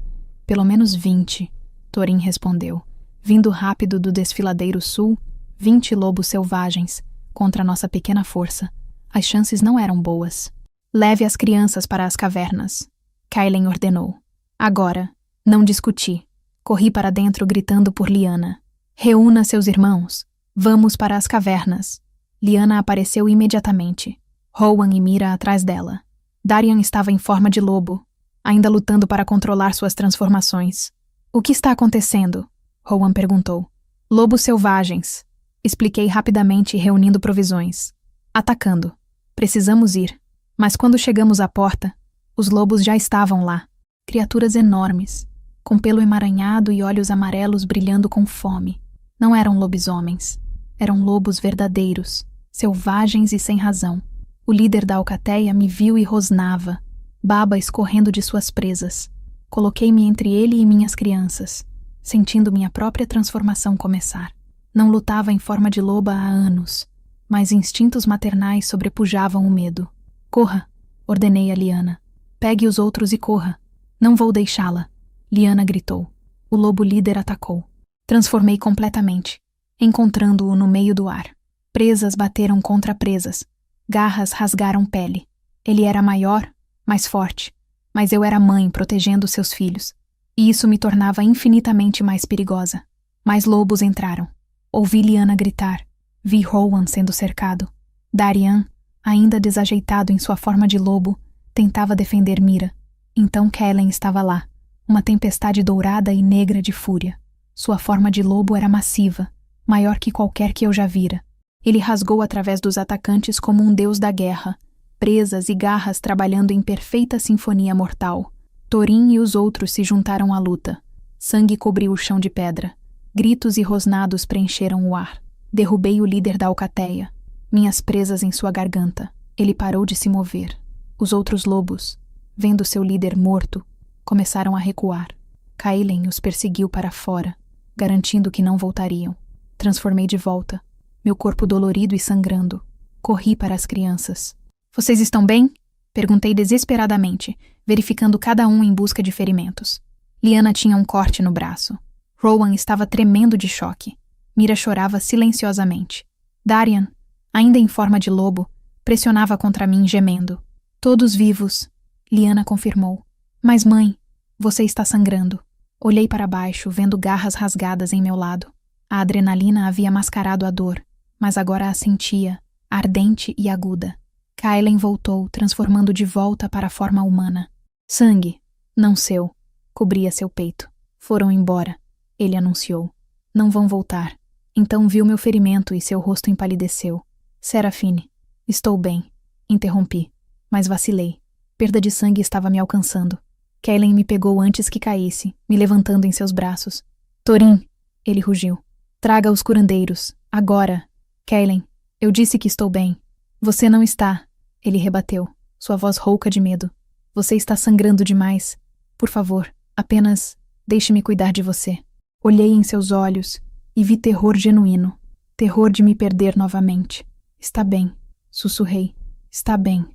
Pelo menos 20, Thorin respondeu. Vindo rápido do desfiladeiro sul, 20 lobos selvagens, contra nossa pequena força. As chances não eram boas. Leve as crianças para as cavernas, Kylen ordenou. Agora, não discuti. Corri para dentro gritando por Lyanna. Reúna seus irmãos. Vamos para as cavernas. Lyanna apareceu imediatamente. Rowan e Mira atrás dela. Darian estava em forma de lobo, ainda lutando para controlar suas transformações. O que está acontecendo? Rowan perguntou. Lobos selvagens. Expliquei rapidamente, reunindo provisões. Atacando. Precisamos ir. Mas quando chegamos à porta, os lobos já estavam lá. Criaturas enormes, com pelo emaranhado e olhos amarelos brilhando com fome. Não eram lobisomens. Eram lobos verdadeiros, selvagens e sem razão. O líder da alcateia me viu e rosnava, baba escorrendo de suas presas. Coloquei-me entre ele e minhas crianças, sentindo minha própria transformação começar. Não lutava em forma de loba há anos, mas instintos maternais sobrepujavam o medo. Corra, ordenei a Lyanna. Pegue os outros e corra. Não vou deixá-la. Lyanna gritou. O lobo líder atacou. Transformei completamente, encontrando-o no meio do ar. Presas bateram contra presas. Garras rasgaram pele. Ele era maior, mais forte, mas eu era mãe protegendo seus filhos. E isso me tornava infinitamente mais perigosa. Mais lobos entraram. Ouvi Lyanna gritar. Vi Rowan sendo cercado. Darian, ainda desajeitado em sua forma de lobo, tentava defender Mira. Então Kellen estava lá, uma tempestade dourada e negra de fúria. Sua forma de lobo era massiva, maior que qualquer que eu já vira. Ele rasgou através dos atacantes como um deus da guerra, presas e garras trabalhando em perfeita sinfonia mortal. Thorin e os outros se juntaram à luta. Sangue cobriu o chão de pedra. Gritos e rosnados preencheram o ar. Derrubei o líder da alcateia. Minhas presas em sua garganta. Ele parou de se mover. Os outros lobos, vendo seu líder morto, começaram a recuar. Kaelen os perseguiu para fora, garantindo que não voltariam. Transformei de volta, meu corpo dolorido e sangrando. Corri para as crianças. Vocês estão bem? Perguntei desesperadamente, verificando cada um em busca de ferimentos. Lyanna tinha um corte no braço. Rowan estava tremendo de choque. Mira chorava silenciosamente. Darian, ainda em forma de lobo, pressionava contra mim gemendo. Todos vivos, Lyanna confirmou. Mas mãe, você está sangrando. Olhei para baixo, vendo garras rasgadas em meu lado. A adrenalina havia mascarado a dor, mas agora a sentia, ardente e aguda. Kaelen voltou, transformando de volta para a forma humana. Sangue, não seu, cobria seu peito. Foram embora, ele anunciou. Não vão voltar. Então viu meu ferimento e seu rosto empalideceu. Serafine, estou bem, interrompi, mas vacilei. Perda de sangue estava me alcançando. Kellen me pegou antes que caísse, me levantando em seus braços. Thorin, ele rugiu. Traga os curandeiros, agora. Kellen, eu disse que estou bem. Você não está, ele rebateu, sua voz rouca de medo. Você está sangrando demais. Por favor, apenas deixe-me cuidar de você. Olhei em seus olhos e vi terror genuíno. Terror de me perder novamente. Está bem, sussurrei. Está bem.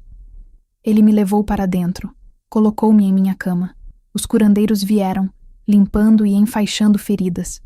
Ele me levou para dentro. Colocou-me em minha cama. Os curandeiros vieram, limpando e enfaixando feridas.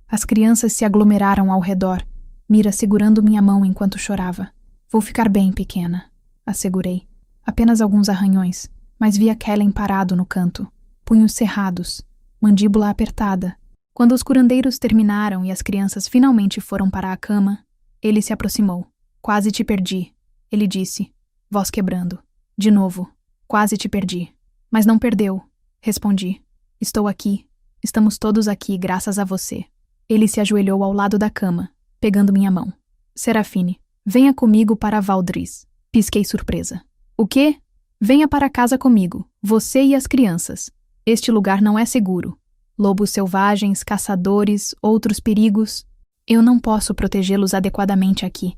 As crianças se aglomeraram ao redor, Mira segurando minha mão enquanto chorava. Vou ficar bem, pequena, assegurei. Apenas alguns arranhões, mas via Kellen parado no canto, punhos cerrados, mandíbula apertada. Quando os curandeiros terminaram e as crianças finalmente foram para a cama, ele se aproximou. Quase te perdi, ele disse, voz quebrando. De novo, quase te perdi. Mas não perdeu, respondi. Estou aqui. Estamos todos aqui graças a você. Ele se ajoelhou ao lado da cama, pegando minha mão. Serafine, venha comigo para Valdris. Pisquei surpresa. O quê? Venha para casa comigo, você e as crianças. Este lugar não é seguro. Lobos selvagens, caçadores, outros perigos. Eu não posso protegê-los adequadamente aqui.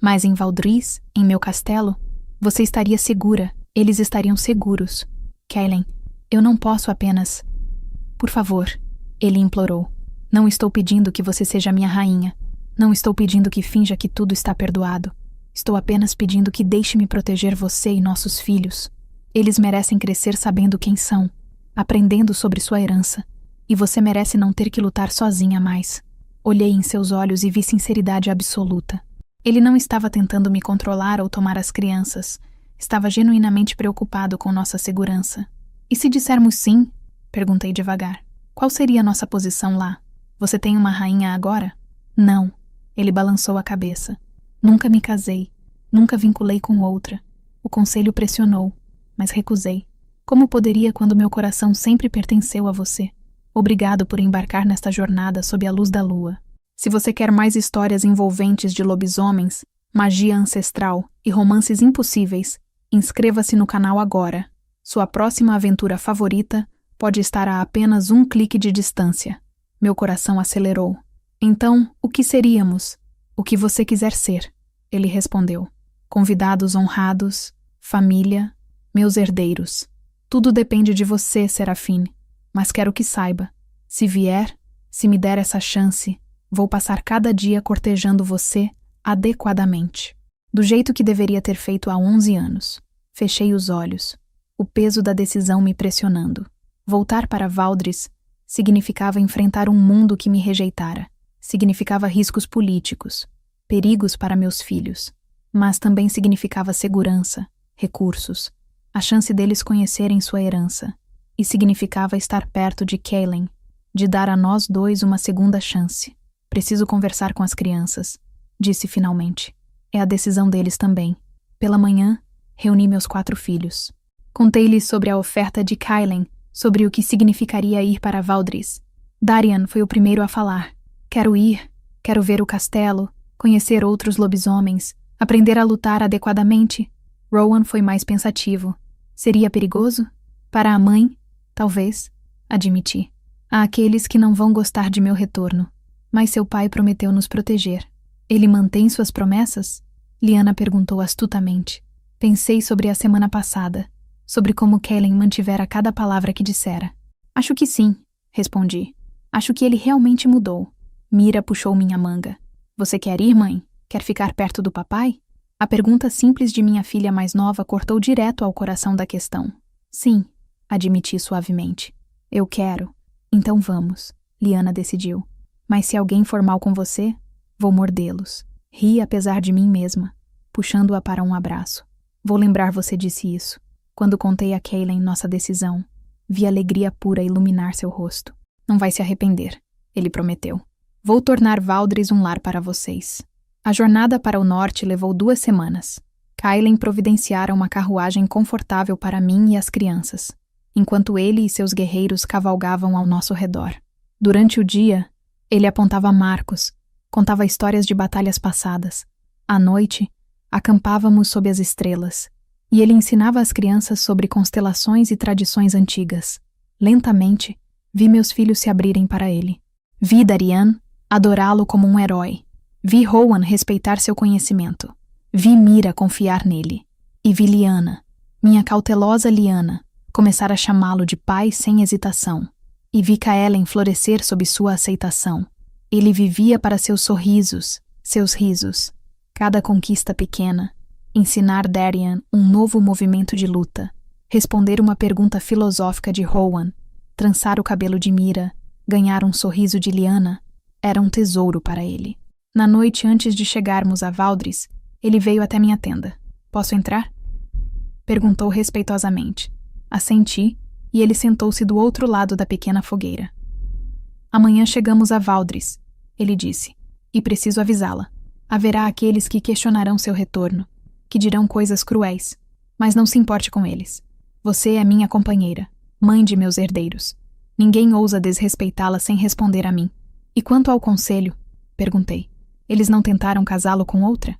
Mas em Valdris, em meu castelo, você estaria segura. Eles estariam seguros. Kellen, eu não posso apenas... Por favor, ele implorou. Não estou pedindo que você seja minha rainha. Não estou pedindo que finja que tudo está perdoado. Estou apenas pedindo que deixe-me proteger você e nossos filhos. Eles merecem crescer sabendo quem são, aprendendo sobre sua herança. E você merece não ter que lutar sozinha mais. Olhei em seus olhos e vi sinceridade absoluta. Ele não estava tentando me controlar ou tomar as crianças. Estava genuinamente preocupado com nossa segurança. E se dissermos sim? Perguntei devagar. Qual seria a nossa posição lá? Você tem uma rainha agora? Não. Ele balançou a cabeça. Nunca me casei. Nunca vinculei com outra. O conselho pressionou, mas recusei. Como poderia quando meu coração sempre pertenceu a você? Obrigado por embarcar nesta jornada sob a luz da lua. Se você quer mais histórias envolventes de lobisomens, magia ancestral e romances impossíveis, inscreva-se no canal agora. Sua próxima aventura favorita pode estar a apenas um clique de distância. Meu coração acelerou. Então, o que seríamos? O que você quiser ser, ele respondeu. Convidados honrados, família, meus herdeiros. Tudo depende de você, Serafine. Mas quero que saiba, se vier, se me der essa chance, vou passar cada dia cortejando você adequadamente. Do jeito que deveria ter feito há 11 anos. Fechei os olhos, o peso da decisão me pressionando. Voltar para Valdris significava enfrentar um mundo que me rejeitara. Significava riscos políticos, perigos para meus filhos. Mas também significava segurança, recursos, a chance deles conhecerem sua herança. E significava estar perto de Kaylin, de dar a nós dois uma segunda chance. Preciso conversar com as crianças, disse finalmente. É a decisão deles também. Pela manhã, reuni meus 4 filhos. Contei-lhes sobre a oferta de Kaylin, sobre o que significaria ir para Valdris. Darian foi o primeiro a falar. Quero ir, quero ver o castelo, conhecer outros lobisomens, aprender a lutar adequadamente. Rowan foi mais pensativo. Seria perigoso? Para a mãe, talvez, admiti. Há aqueles que não vão gostar de meu retorno. Mas seu pai prometeu nos proteger. Ele mantém suas promessas? Lyanna perguntou astutamente. Pensei sobre a semana passada, sobre como Kaylin mantivera cada palavra que dissera. Acho que sim, respondi. Acho que ele realmente mudou. Mira puxou minha manga. Você quer ir, mãe? Quer ficar perto do papai? A pergunta simples de minha filha mais nova cortou direto ao coração da questão. Sim, admiti suavemente. Eu quero. Então vamos, Lyanna decidiu. Mas se alguém for mal com você, vou mordê-los. Ri apesar de mim mesma, puxando-a para um abraço. Vou lembrar você disse isso. Quando contei a Kaylin nossa decisão, vi alegria pura iluminar seu rosto. Não vai se arrepender, ele prometeu. Vou tornar Valdris um lar para vocês. A jornada para o norte levou 2 semanas. Kaylin providenciara uma carruagem confortável para mim e as crianças, enquanto ele e seus guerreiros cavalgavam ao nosso redor. Durante o dia, ele apontava marcos, contava histórias de batalhas passadas. À noite, acampávamos sob as estrelas, e ele ensinava às crianças sobre constelações e tradições antigas. Lentamente, vi meus filhos se abrirem para ele. Vi Darian adorá-lo como um herói. Vi Rowan respeitar seu conhecimento. Vi Mira confiar nele. E vi Lyanna, minha cautelosa Lyanna, começar a chamá-lo de pai sem hesitação. E vi Kaelen florescer sob sua aceitação. Ele vivia para seus sorrisos, seus risos. Cada conquista pequena. Ensinar Darian um novo movimento de luta. Responder uma pergunta filosófica de Rowan. Trançar o cabelo de Mira. Ganhar um sorriso de Lyanna. Era um tesouro para ele. Na noite antes de chegarmos a Valdris, ele veio até minha tenda. Posso entrar? Perguntou respeitosamente. Assenti, e ele sentou-se do outro lado da pequena fogueira. Amanhã chegamos a Valdris, ele disse, e preciso avisá-la. Haverá aqueles que questionarão seu retorno, que dirão coisas cruéis, mas não se importe com eles. Você é minha companheira, mãe de meus herdeiros. Ninguém ousa desrespeitá-la sem responder a mim. E quanto ao conselho? Perguntei. Eles não tentaram casá-lo com outra?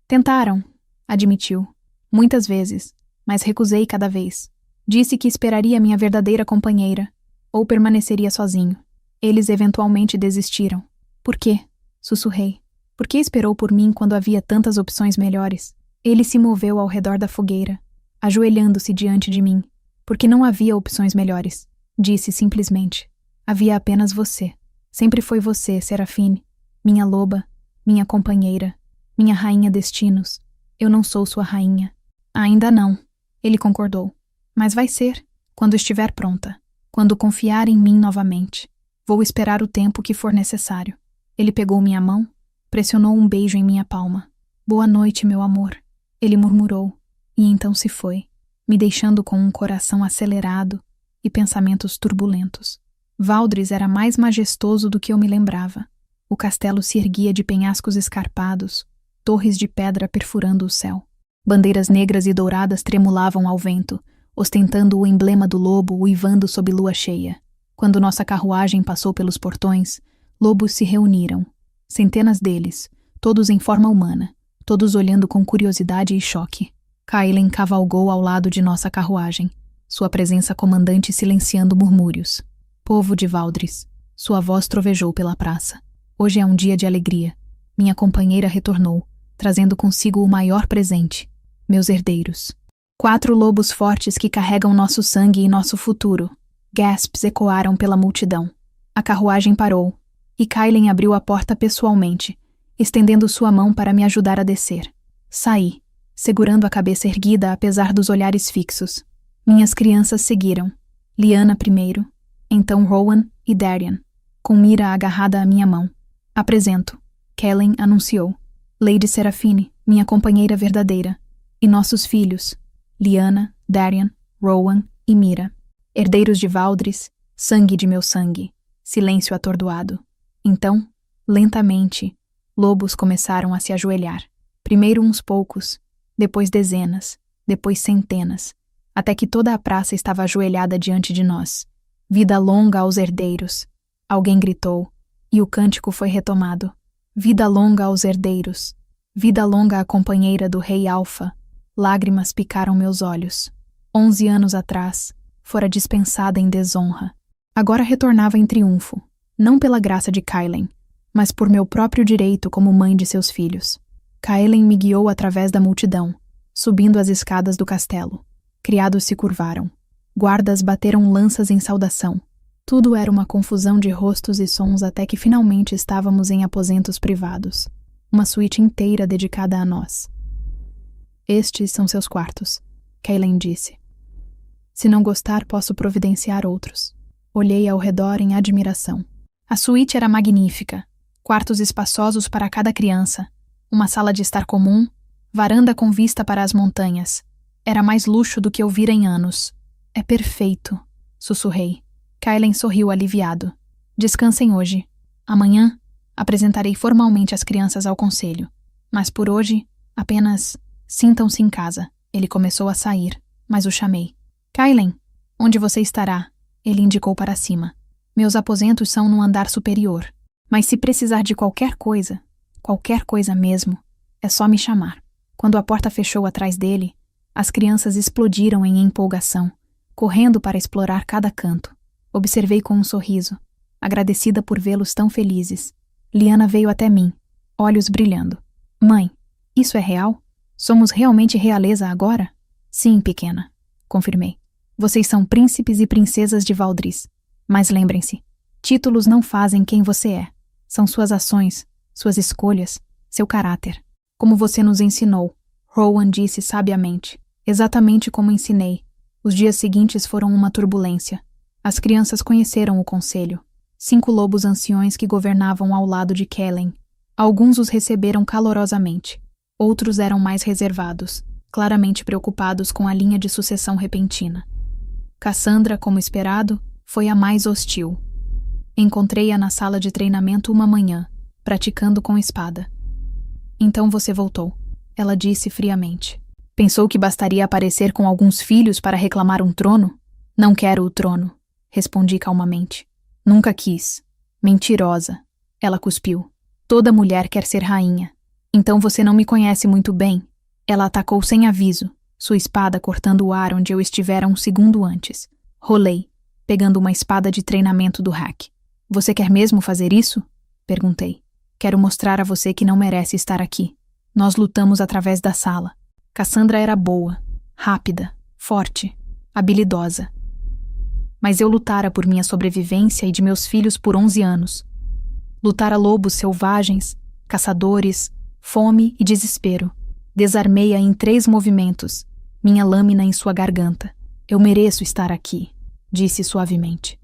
Tentaram, admitiu. Muitas vezes, mas recusei cada vez. Disse que esperaria minha verdadeira companheira, ou permaneceria sozinho. Eles eventualmente desistiram. Por quê? Sussurrei. Por que esperou por mim quando havia tantas opções melhores? Ele se moveu ao redor da fogueira, ajoelhando-se diante de mim. Porque não havia opções melhores. Disse simplesmente. Havia apenas você. Sempre foi você, Serafine. Minha loba, minha companheira, minha rainha destinos. Eu não sou sua rainha. Ainda não, ele concordou. Mas vai ser, quando estiver pronta. Quando confiar em mim novamente. Vou esperar o tempo que for necessário. Ele pegou minha mão, pressionou um beijo em minha palma. Boa noite, meu amor. Ele murmurou, e então se foi, me deixando com um coração acelerado e pensamentos turbulentos. Valdris era mais majestoso do que eu me lembrava. O castelo se erguia de penhascos escarpados, torres de pedra perfurando o céu. Bandeiras negras e douradas tremulavam ao vento, ostentando o emblema do lobo uivando sob lua cheia. Quando nossa carruagem passou pelos portões, lobos se reuniram. Centenas deles, todos em forma humana, todos olhando com curiosidade e choque. Kaelen cavalgou ao lado de nossa carruagem, sua presença comandante silenciando murmúrios. Povo de Valdris, sua voz trovejou pela praça. Hoje é um dia de alegria. Minha companheira retornou, trazendo consigo o maior presente, meus herdeiros. 4 lobos fortes que carregam nosso sangue e nosso futuro. Gasps ecoaram pela multidão. A carruagem parou, e Kaelen abriu a porta pessoalmente, estendendo sua mão para me ajudar a descer. Saí, segurando a cabeça erguida apesar dos olhares fixos. Minhas crianças seguiram. Lyanna primeiro, então Rowan e Darian, com Mira agarrada à minha mão. Apresento, Kellen anunciou. Lady Serafine, minha companheira verdadeira, e nossos filhos, Lyanna, Darian, Rowan e Mira. Herdeiros de Valdris, sangue de meu sangue. Silêncio atordoado. Então, lentamente, lobos começaram a se ajoelhar. Primeiro uns poucos, depois dezenas, depois centenas, até que toda a praça estava ajoelhada diante de nós. Vida longa aos herdeiros. Alguém gritou, e o cântico foi retomado. Vida longa aos herdeiros. Vida longa à companheira do rei Alfa. Lágrimas picaram meus olhos. 11 anos atrás, fora dispensada em desonra. Agora retornava em triunfo, não pela graça de Kaelen, mas por meu próprio direito como mãe de seus filhos. Kaelen me guiou através da multidão, subindo as escadas do castelo. Criados se curvaram. Guardas bateram lanças em saudação. Tudo era uma confusão de rostos e sons até que finalmente estávamos em aposentos privados. Uma suíte inteira dedicada a nós. Estes são seus quartos, Kaelen disse. Se não gostar, posso providenciar outros. Olhei ao redor em admiração. A suíte era magnífica. Quartos espaçosos para cada criança. Uma sala de estar comum, varanda com vista para as montanhas. Era mais luxo do que eu vira em anos. É perfeito, sussurrei. Kaelen sorriu aliviado. Descansem hoje. Amanhã, apresentarei formalmente as crianças ao conselho. Mas por hoje, apenas sintam-se em casa. Ele começou a sair, mas o chamei. Kaelen, onde você estará? Ele indicou para cima. Meus aposentos são no andar superior. Mas se precisar de qualquer coisa mesmo, é só me chamar. Quando a porta fechou atrás dele, as crianças explodiram em empolgação, correndo para explorar cada canto. Observei com um sorriso, agradecida por vê-los tão felizes. Lyanna veio até mim, olhos brilhando. Mãe, isso é real? Somos realmente realeza agora? Sim, pequena, confirmei. Vocês são príncipes e princesas de Valdris. Mas lembrem-se, títulos não fazem quem você é. São suas ações, suas escolhas, seu caráter. Como você nos ensinou, Rowan disse sabiamente. Exatamente como ensinei. Os dias seguintes foram uma turbulência. As crianças conheceram o conselho. 5 lobos anciões que governavam ao lado de Kellen. Alguns os receberam calorosamente. Outros eram mais reservados, claramente preocupados com a linha de sucessão repentina. Cassandra, como esperado, foi a mais hostil. Encontrei-a na sala de treinamento uma manhã, praticando com espada. Então você voltou, ela disse friamente. Pensou que bastaria aparecer com alguns filhos para reclamar um trono? Não quero o trono, respondi calmamente. Nunca quis. Mentirosa. Ela cuspiu. Toda mulher quer ser rainha. Então você não me conhece muito bem. Ela atacou sem aviso, sua espada cortando o ar onde eu estivera um segundo antes. Rolei, pegando uma espada de treinamento do hack. Você quer mesmo fazer isso? Perguntei. Quero mostrar a você que não merece estar aqui. Nós lutamos através da sala. Cassandra era boa, rápida, forte, habilidosa. Mas eu lutara por minha sobrevivência e de meus filhos por 11 anos. Lutara lobos selvagens, caçadores, fome e desespero. Desarmei-a em 3 movimentos, minha lâmina em sua garganta. Eu mereço estar aqui, disse suavemente.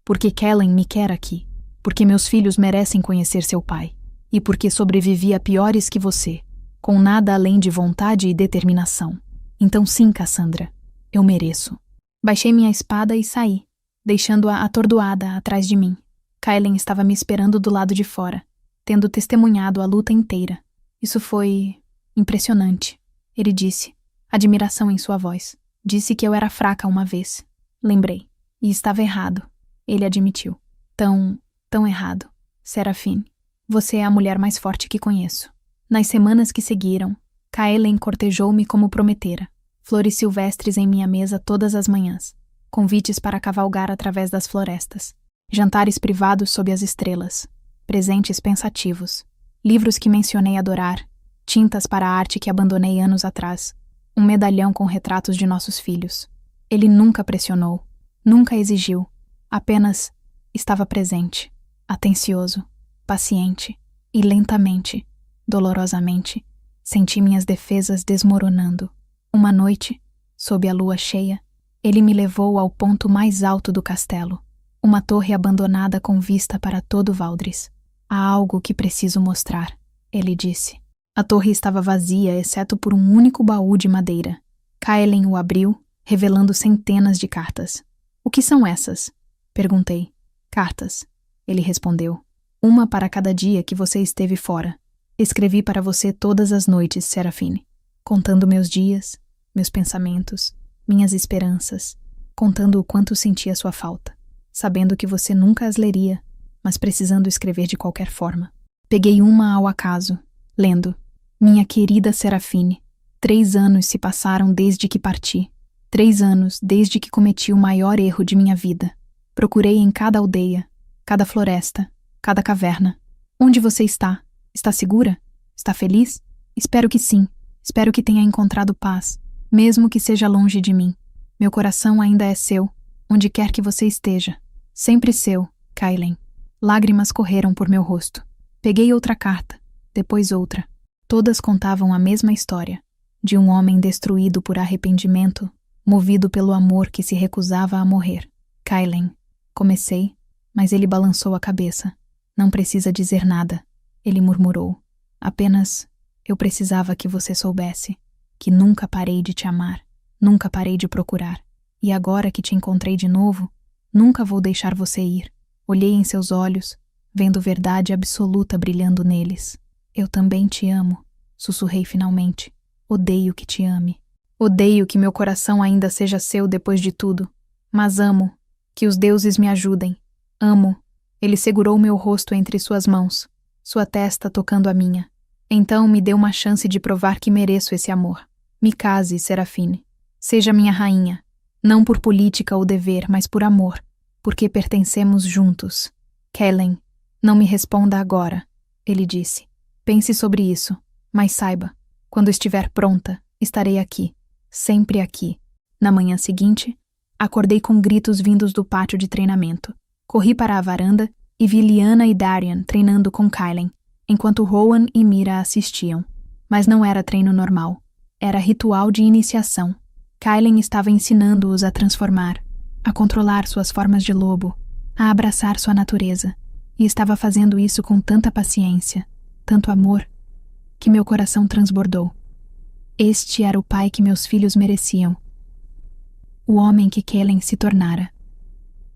Porque Kellen me quer aqui. Porque meus filhos merecem conhecer seu pai. E porque sobrevivi a piores que você, com nada além de vontade e determinação. Então sim, Cassandra, eu mereço. Baixei minha espada e saí, deixando-a atordoada atrás de mim. Kailen estava me esperando do lado de fora, tendo testemunhado a luta inteira. Isso foi impressionante, ele disse, admiração em sua voz. Disse que eu era fraca uma vez. Lembrei. E estava errado. Ele admitiu. Tão errado. Serafine, você é a mulher mais forte que conheço. Nas semanas que seguiram, Kailen cortejou-me como prometera. Flores silvestres em minha mesa todas as manhãs. Convites para cavalgar através das florestas. Jantares privados sob as estrelas. Presentes pensativos. Livros que mencionei adorar. Tintas para a arte que abandonei anos atrás. Um medalhão com retratos de nossos filhos. Ele nunca pressionou. Nunca exigiu. Apenas estava presente. Atencioso. Paciente. E lentamente, dolorosamente, senti minhas defesas desmoronando. Uma noite, sob a lua cheia, ele me levou ao ponto mais alto do castelo. Uma torre abandonada com vista para todo Valdris. Há algo que preciso mostrar, ele disse. A torre estava vazia, exceto por um único baú de madeira. Kailen o abriu, revelando centenas de cartas. O que são essas? Perguntei. Cartas, ele respondeu. Uma para cada dia que você esteve fora. Escrevi para você todas as noites, Serafine, contando meus dias, meus pensamentos, minhas esperanças, contando o quanto sentia sua falta, sabendo que você nunca as leria, mas precisando escrever de qualquer forma. Peguei uma ao acaso, lendo. Minha querida Serafine, 3 anos se passaram desde que parti. 3 anos desde que cometi o maior erro de minha vida. Procurei em cada aldeia, cada floresta, cada caverna. Onde você está? Está segura? Está feliz? Espero que sim. Espero que tenha encontrado paz, mesmo que seja longe de mim. Meu coração ainda é seu, onde quer que você esteja. Sempre seu, Kailen. Lágrimas correram por meu rosto. Peguei outra carta, depois outra. Todas contavam a mesma história, de um homem destruído por arrependimento, movido pelo amor que se recusava a morrer. Kailen. Comecei, mas ele balançou a cabeça. Não precisa dizer nada, ele murmurou. Apenas, eu precisava que você soubesse, que nunca parei de te amar, nunca parei de procurar. E agora que te encontrei de novo, nunca vou deixar você ir. Olhei em seus olhos, vendo verdade absoluta brilhando neles. Eu também te amo, sussurrei finalmente. Odeio que te ame. Odeio que meu coração ainda seja seu depois de tudo. Mas amo. Que os deuses me ajudem. Amo. Ele segurou meu rosto entre suas mãos, sua testa tocando a minha. Então me deu uma chance de provar que mereço esse amor. Me case, Serafine. Seja minha rainha. Não por política ou dever, mas por amor. Porque pertencemos juntos. Kailen, não me responda agora, ele disse. Pense sobre isso, mas saiba, quando estiver pronta, estarei aqui, sempre aqui. Na manhã seguinte, acordei com gritos vindos do pátio de treinamento. Corri para a varanda e vi Lyanna e Darian treinando com Kailen, enquanto Rowan e Mira assistiam. Mas não era treino normal, era ritual de iniciação. Kailen estava ensinando-os a transformar, a controlar suas formas de lobo, a abraçar sua natureza, e estava fazendo isso com tanta paciência, tanto amor, que meu coração transbordou. Este era o pai que meus filhos mereciam. O homem que Kailen se tornara.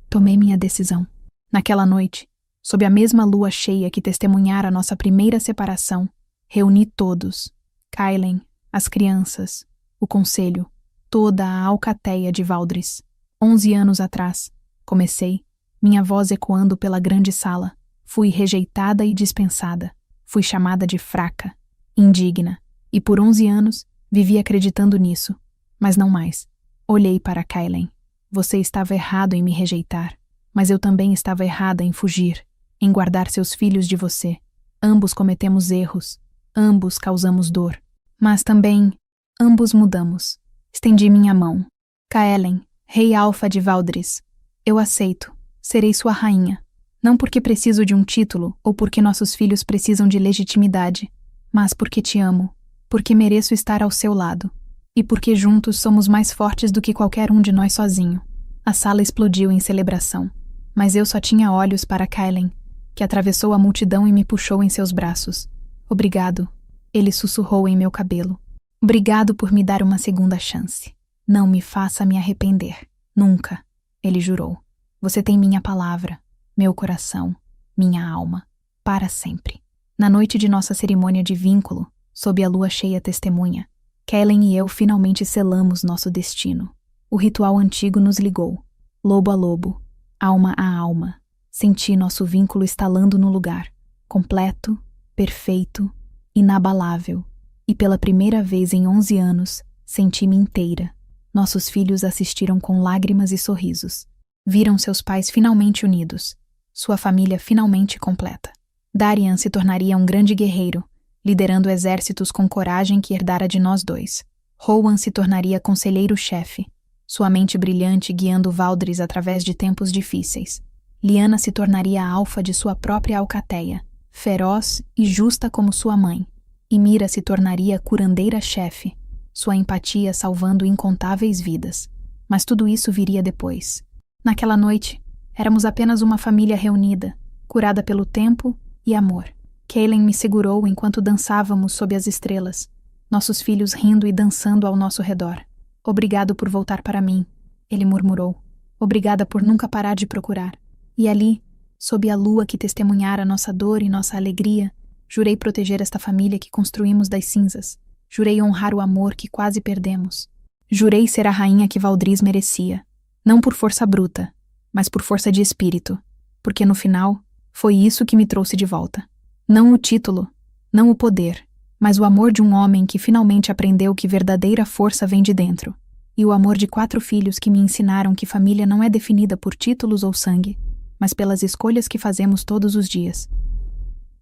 Tomei minha decisão. Naquela noite, sob a mesma lua cheia que testemunhara nossa primeira separação, reuni todos, Kailen, as crianças, o conselho, toda a alcateia de Valdris. 11 anos atrás, comecei, minha voz ecoando pela grande sala. Fui rejeitada e dispensada. Fui chamada de fraca, indigna, e por 11 anos vivi acreditando nisso, mas não mais. Olhei para Kailen. Você estava errado em me rejeitar, mas eu também estava errada em fugir, em guardar seus filhos de você. Ambos cometemos erros, ambos causamos dor, mas também ambos mudamos. Estendi minha mão. Kailen, rei alfa de Valdris, eu aceito, serei sua rainha. Não porque preciso de um título ou porque nossos filhos precisam de legitimidade, mas porque te amo, porque mereço estar ao seu lado, e porque juntos somos mais fortes do que qualquer um de nós sozinho. A sala explodiu em celebração, mas eu só tinha olhos para Kailen, que atravessou a multidão e me puxou em seus braços. Obrigado, ele sussurrou em meu cabelo. Obrigado por me dar uma segunda chance. Não me faça me arrepender. Nunca, ele jurou. Você tem minha palavra, meu coração, minha alma, para sempre. Na noite de nossa cerimônia de vínculo, sob a lua cheia testemunha, Kellen e eu finalmente selamos nosso destino. O ritual antigo nos ligou, lobo a lobo, alma a alma. Senti nosso vínculo estalando no lugar, completo, perfeito, inabalável. E pela primeira vez em 11 anos, senti-me inteira. Nossos filhos assistiram com lágrimas e sorrisos. Viram seus pais finalmente unidos, sua família finalmente completa. Darian se tornaria um grande guerreiro, liderando exércitos com coragem que herdara de nós dois. Rowan se tornaria conselheiro-chefe, sua mente brilhante guiando Valdris através de tempos difíceis. Lyanna se tornaria a alfa de sua própria alcateia, feroz e justa como sua mãe. E Mira se tornaria curandeira-chefe, sua empatia salvando incontáveis vidas. Mas tudo isso viria depois. Naquela noite, éramos apenas uma família reunida, curada pelo tempo e amor. Kellen me segurou enquanto dançávamos sob as estrelas, nossos filhos rindo e dançando ao nosso redor. Obrigado por voltar para mim, ele murmurou. Obrigada por nunca parar de procurar. E ali, sob a lua que testemunhara nossa dor e nossa alegria, jurei proteger esta família que construímos das cinzas. Jurei honrar o amor que quase perdemos. Jurei ser a rainha que Valdris merecia. Não por força bruta, mas por força de espírito. Porque no final, foi isso que me trouxe de volta. Não o título, não o poder, mas o amor de um homem que finalmente aprendeu que verdadeira força vem de dentro. E o amor de 4 filhos que me ensinaram que família não é definida por títulos ou sangue, mas pelas escolhas que fazemos todos os dias.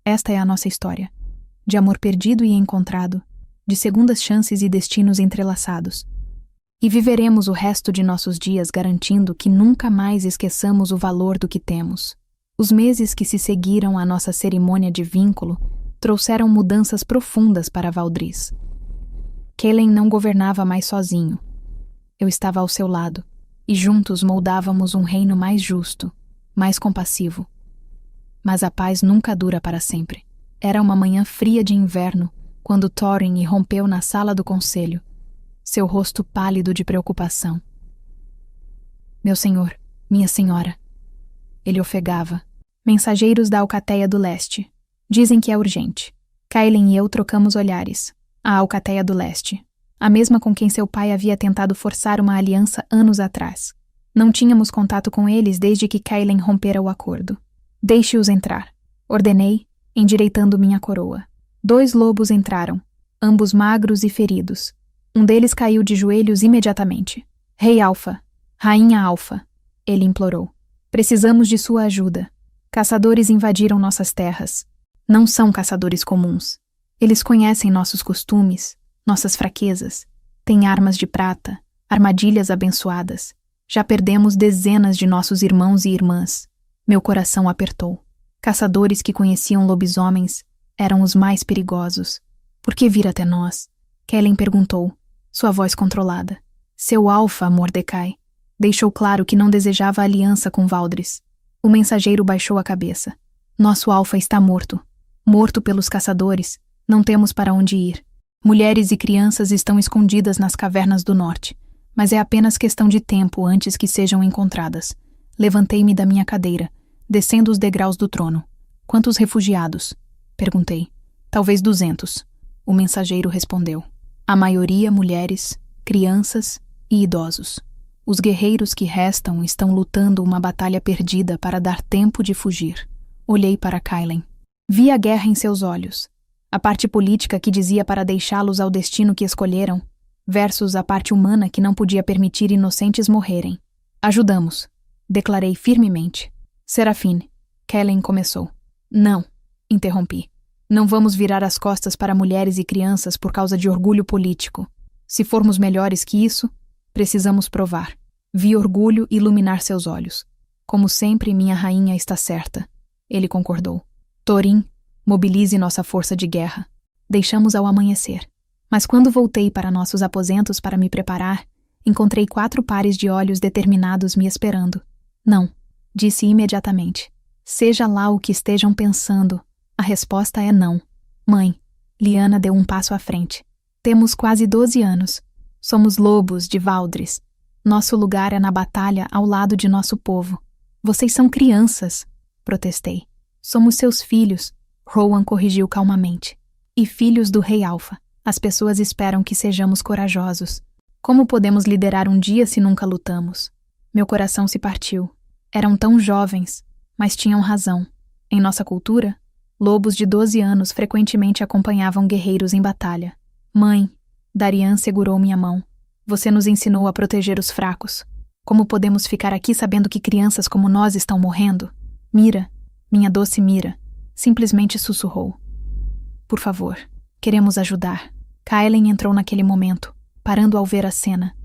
Esta é a nossa história. De amor perdido e encontrado, de segundas chances e destinos entrelaçados. E viveremos o resto de nossos dias garantindo que nunca mais esqueçamos o valor do que temos. Os meses que se seguiram à nossa cerimônia de vínculo trouxeram mudanças profundas para Valdris. Kellen não governava mais sozinho. Eu estava ao seu lado, e juntos moldávamos um reino mais justo, mais compassivo. Mas a paz nunca dura para sempre. Era uma manhã fria de inverno, quando Thorin irrompeu na sala do conselho, seu rosto pálido de preocupação. Meu senhor, minha senhora. Ele ofegava. Mensageiros da Alcateia do Leste. Dizem que é urgente. Kellen e eu trocamos olhares. A Alcateia do Leste. A mesma com quem seu pai havia tentado forçar uma aliança anos atrás. Não tínhamos contato com eles desde que Kellen rompera o acordo. Deixe-os entrar. Ordenei, endireitando minha coroa. 2 lobos entraram, ambos magros e feridos. Um deles caiu de joelhos imediatamente. Rei Alfa, Rainha Alfa, ele implorou. Precisamos de sua ajuda. Caçadores invadiram nossas terras. Não são caçadores comuns. Eles conhecem nossos costumes, nossas fraquezas. Têm armas de prata, armadilhas abençoadas. Já perdemos dezenas de nossos irmãos e irmãs. Meu coração apertou. Caçadores que conheciam lobisomens eram os mais perigosos. Por que vir até nós? Kellen perguntou, sua voz controlada. Seu alfa, Mordecai, deixou claro que não desejava aliança com Valdris. O mensageiro baixou a cabeça. Nosso alfa está morto. Morto pelos caçadores. Não temos para onde ir. Mulheres e crianças estão escondidas nas cavernas do norte, mas é apenas questão de tempo antes que sejam encontradas. Levantei-me da minha cadeira, descendo os degraus do trono. Quantos refugiados? Perguntei. Talvez 200. O mensageiro respondeu. A maioria mulheres, crianças e idosos. Os guerreiros que restam estão lutando uma batalha perdida para dar tempo de fugir. Olhei para Kellen. Vi a guerra em seus olhos. A parte política que dizia para deixá-los ao destino que escolheram, versus a parte humana que não podia permitir inocentes morrerem. Ajudamos, declarei firmemente. Serafine, Kellen começou. Não, interrompi. Não vamos virar as costas para mulheres e crianças por causa de orgulho político. Se formos melhores que isso, precisamos provar. Vi orgulho iluminar seus olhos. Como sempre, minha rainha está certa. Ele concordou. Thorin, mobilize nossa força de guerra. Deixamos ao amanhecer. Mas quando voltei para nossos aposentos para me preparar, encontrei 4 pares de olhos determinados me esperando. Não, disse imediatamente. Seja lá o que estejam pensando, a resposta é não. Mãe, Lyanna deu um passo à frente. Temos quase 12 anos. Somos lobos de Valdris. Nosso lugar é na batalha ao lado de nosso povo. Vocês são crianças, protestei. Somos seus filhos, Rowan corrigiu calmamente. E filhos do Rei Alfa. As pessoas esperam que sejamos corajosos. Como podemos liderar um dia se nunca lutamos? Meu coração se partiu. Eram tão jovens, mas tinham razão. Em nossa cultura, lobos de 12 anos frequentemente acompanhavam guerreiros em batalha. Mãe, Darian segurou minha mão. Você nos ensinou a proteger os fracos. Como podemos ficar aqui sabendo que crianças como nós estão morrendo? Mira, minha doce Mira, simplesmente sussurrou. Por favor, queremos ajudar. Kaelen entrou naquele momento, parando ao ver a cena.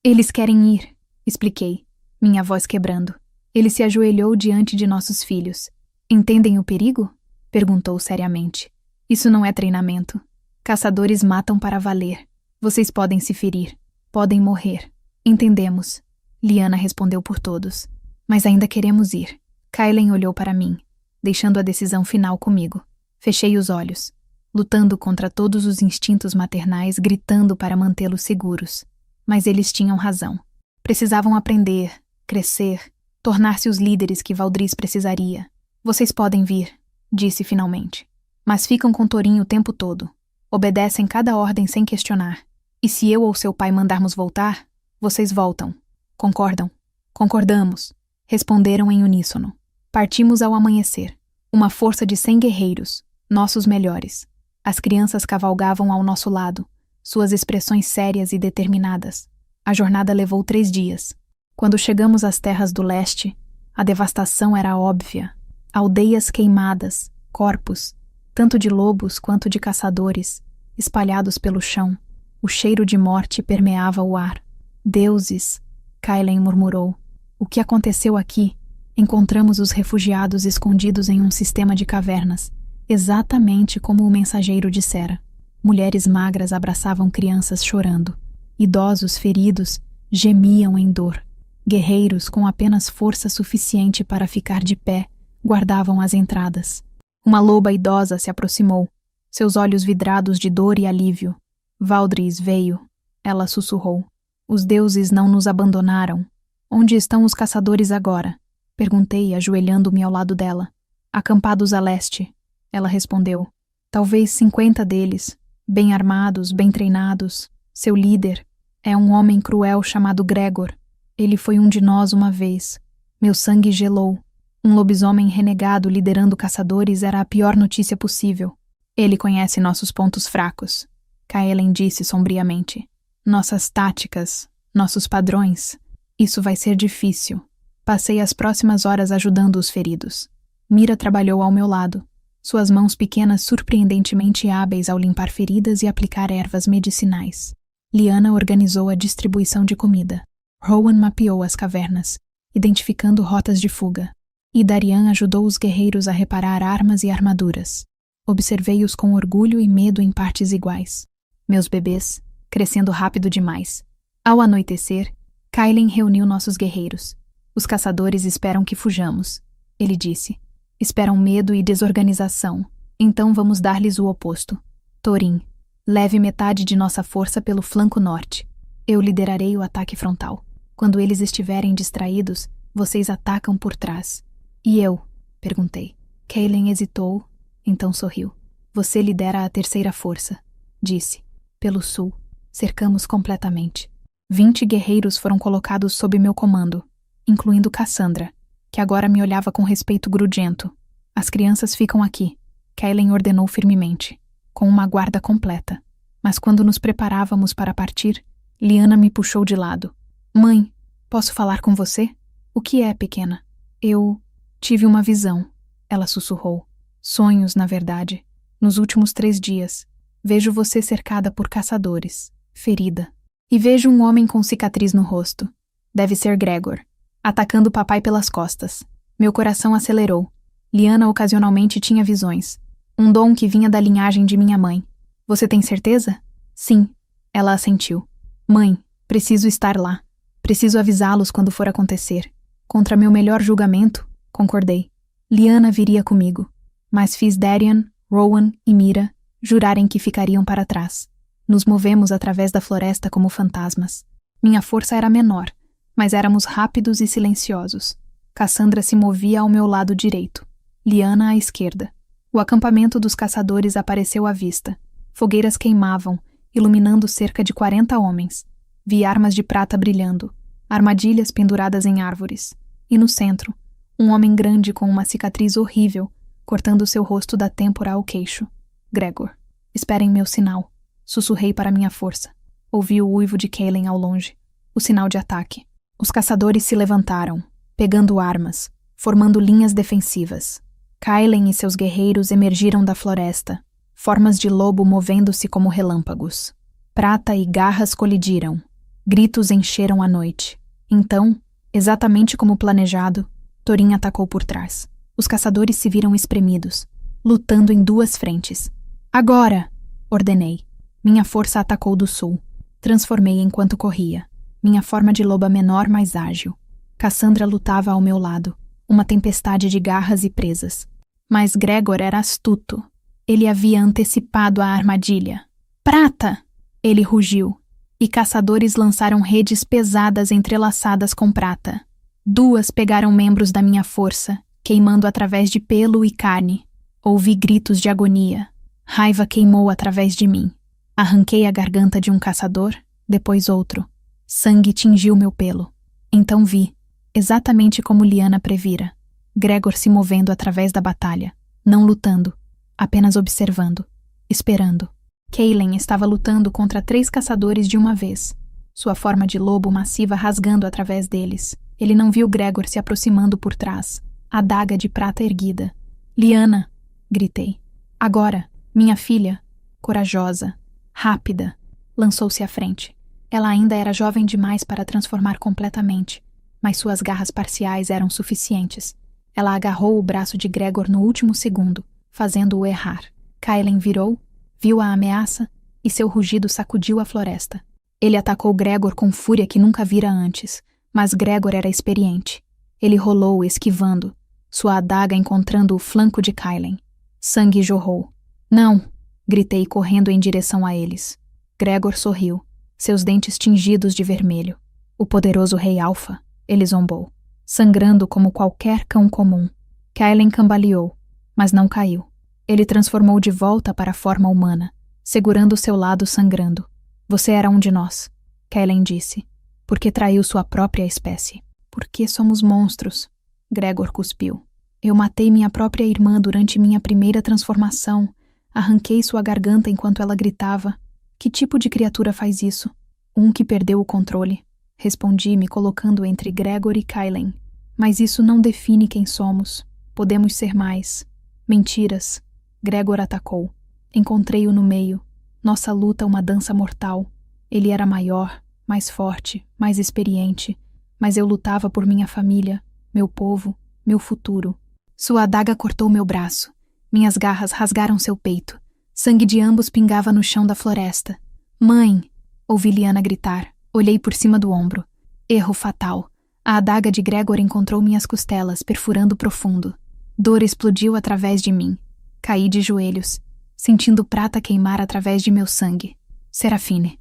Eles querem ir, expliquei, minha voz quebrando. Ele se ajoelhou diante de nossos filhos. Entendem o perigo? Perguntou seriamente. Isso não é treinamento. Caçadores matam para valer. Vocês podem se ferir, podem morrer. Entendemos. Lyanna respondeu por todos. Mas ainda queremos ir. Kaelen olhou para mim, deixando a decisão final comigo. Fechei os olhos, lutando contra todos os instintos maternais, gritando para mantê-los seguros. Mas eles tinham razão. Precisavam aprender, crescer, tornar-se os líderes que Valdris precisaria. Vocês podem vir, disse finalmente. Mas ficam com Thorin o tempo todo. Obedecem cada ordem sem questionar. E se eu ou seu pai mandarmos voltar, vocês voltam. Concordam? Concordamos, responderam em uníssono. Partimos ao amanhecer. Uma força de 100 guerreiros, nossos melhores. As crianças cavalgavam ao nosso lado, suas expressões sérias e determinadas. A jornada levou 3 dias. Quando chegamos às terras do leste, a devastação era óbvia. Aldeias queimadas, corpos, tanto de lobos quanto de caçadores, espalhados pelo chão. O cheiro de morte permeava o ar. Deuses, Kaelen murmurou. O que aconteceu aqui? Encontramos os refugiados escondidos em um sistema de cavernas, exatamente como o mensageiro dissera. Mulheres magras abraçavam crianças chorando. Idosos feridos gemiam em dor. Guerreiros com apenas força suficiente para ficar de pé guardavam as entradas. Uma loba idosa se aproximou, seus olhos vidrados de dor e alívio. Valdris veio, ela sussurrou. Os deuses não nos abandonaram. Onde estão os caçadores agora? Perguntei, ajoelhando-me ao lado dela. Acampados a leste, ela respondeu. Talvez 50 deles, bem armados, bem treinados. Seu líder é um homem cruel chamado Gregor. Ele foi um de nós uma vez. Meu sangue gelou. Um lobisomem renegado liderando caçadores era a pior notícia possível. Ele conhece nossos pontos fracos, Kaelen disse sombriamente. Nossas táticas, nossos padrões. Isso vai ser difícil. Passei as próximas horas ajudando os feridos. Mira trabalhou ao meu lado, suas mãos pequenas surpreendentemente hábeis ao limpar feridas e aplicar ervas medicinais. Lyanna organizou a distribuição de comida. Rowan mapeou as cavernas, identificando rotas de fuga. E Darian ajudou os guerreiros a reparar armas e armaduras. Observei-os com orgulho e medo em partes iguais. Meus bebês, crescendo rápido demais. Ao anoitecer, Kaelen reuniu nossos guerreiros. Os caçadores esperam que fujamos, ele disse. Esperam medo e desorganização. Então vamos dar-lhes o oposto. Thorin, leve metade de nossa força pelo flanco norte. Eu liderarei o ataque frontal. Quando eles estiverem distraídos, vocês atacam por trás. E eu? Perguntei. Kaelen hesitou, então sorriu. Você lidera a terceira força, disse. Pelo sul, cercamos completamente. 20 guerreiros foram colocados sob meu comando, incluindo Cassandra, que agora me olhava com respeito grudento. As crianças ficam aqui, Kaelen ordenou firmemente, com uma guarda completa. Mas quando nos preparávamos para partir, Lyanna me puxou de lado. Mãe, posso falar com você? O que é, pequena? Eu tive uma visão, ela sussurrou. Sonhos, na verdade. Nos últimos 3 dias, vejo você cercada por caçadores, ferida. E vejo um homem com cicatriz no rosto. Deve ser Gregor, atacando papai pelas costas. Meu coração acelerou. Lyanna ocasionalmente tinha visões. Um dom que vinha da linhagem de minha mãe. Você tem certeza? Sim, ela assentiu. Mãe, preciso estar lá. Preciso avisá-los quando for acontecer. Contra meu melhor julgamento, concordei. Lyanna viria comigo. Mas fiz Darian, Rowan e Mira jurarem que ficariam para trás. Nos movemos através da floresta como fantasmas. Minha força era menor, mas éramos rápidos e silenciosos. Cassandra se movia ao meu lado direito, Lyanna à esquerda. O acampamento dos caçadores apareceu à vista. Fogueiras queimavam, iluminando cerca de 40 homens. Vi armas de prata brilhando, armadilhas penduradas em árvores. E no centro, um homem grande com uma cicatriz horrível, cortando seu rosto da têmpora ao queixo. Gregor. Esperem meu sinal. Sussurrei para minha força. Ouvi o uivo de Kaelin ao longe. O sinal de ataque. Os caçadores se levantaram, pegando armas, formando linhas defensivas. Kaelin e seus guerreiros emergiram da floresta, formas de lobo movendo-se como relâmpagos. Prata e garras colidiram. Gritos encheram a noite. Então, exatamente como planejado, Thorin atacou por trás. Os caçadores se viram espremidos, lutando em duas frentes. Agora! Ordenei. Minha força atacou do sul. Transformei enquanto corria. Minha forma de loba menor, mais ágil. Cassandra lutava ao meu lado, uma tempestade de garras e presas. Mas Gregor era astuto. Ele havia antecipado a armadilha. Prata! Ele rugiu, e caçadores lançaram redes pesadas entrelaçadas com prata. 2 pegaram membros da minha força, queimando através de pelo e carne. Ouvi gritos de agonia. Raiva queimou através de mim. Arranquei a garganta de um caçador, depois outro. Sangue tingiu meu pelo. Então vi, exatamente como Lyanna previra, Gregor se movendo através da batalha, não lutando, apenas observando, esperando. Kaelin estava lutando contra 3 caçadores de uma vez, sua forma de lobo massiva rasgando através deles. Ele não viu Gregor se aproximando por trás, a adaga de prata erguida. Lyanna! Gritei. Agora, minha filha, corajosa, rápida, lançou-se à frente. Ela ainda era jovem demais para transformar completamente, mas suas garras parciais eram suficientes. Ela agarrou o braço de Gregor no último segundo, fazendo-o errar. Kaelin virou, viu a ameaça e seu rugido sacudiu a floresta. Ele atacou Gregor com fúria que nunca vira antes, mas Gregor era experiente. Ele rolou, esquivando, sua adaga encontrando o flanco de Kaelin. Sangue jorrou. Não! Gritei correndo em direção a eles. Gregor sorriu, seus dentes tingidos de vermelho. O poderoso rei Alfa, ele zombou, sangrando como qualquer cão comum. Kaelin cambaleou, mas não caiu. Ele transformou de volta para a forma humana, segurando seu lado sangrando. Você era um de nós, Kaelin disse, porque traiu sua própria espécie. Porque somos monstros, Gregor cuspiu. Eu matei minha própria irmã durante minha primeira transformação. Arranquei sua garganta enquanto ela gritava. Que tipo de criatura faz isso? Um que perdeu o controle. Respondi, me colocando entre Gregor e Kaelin. Mas isso não define quem somos. Podemos ser mais. Mentiras. Gregor atacou. Encontrei-o no meio. Nossa luta uma dança mortal. Ele era maior, mais forte, mais experiente. Mas eu lutava por minha família, meu povo, meu futuro. Sua adaga cortou meu braço. Minhas garras rasgaram seu peito. Sangue de ambos pingava no chão da floresta. Mãe! Ouvi Lyanna gritar. Olhei por cima do ombro. Erro fatal. A adaga de Gregor encontrou minhas costelas, perfurando profundo. Dor explodiu através de mim. Caí de joelhos, sentindo prata queimar através de meu sangue. Serafine.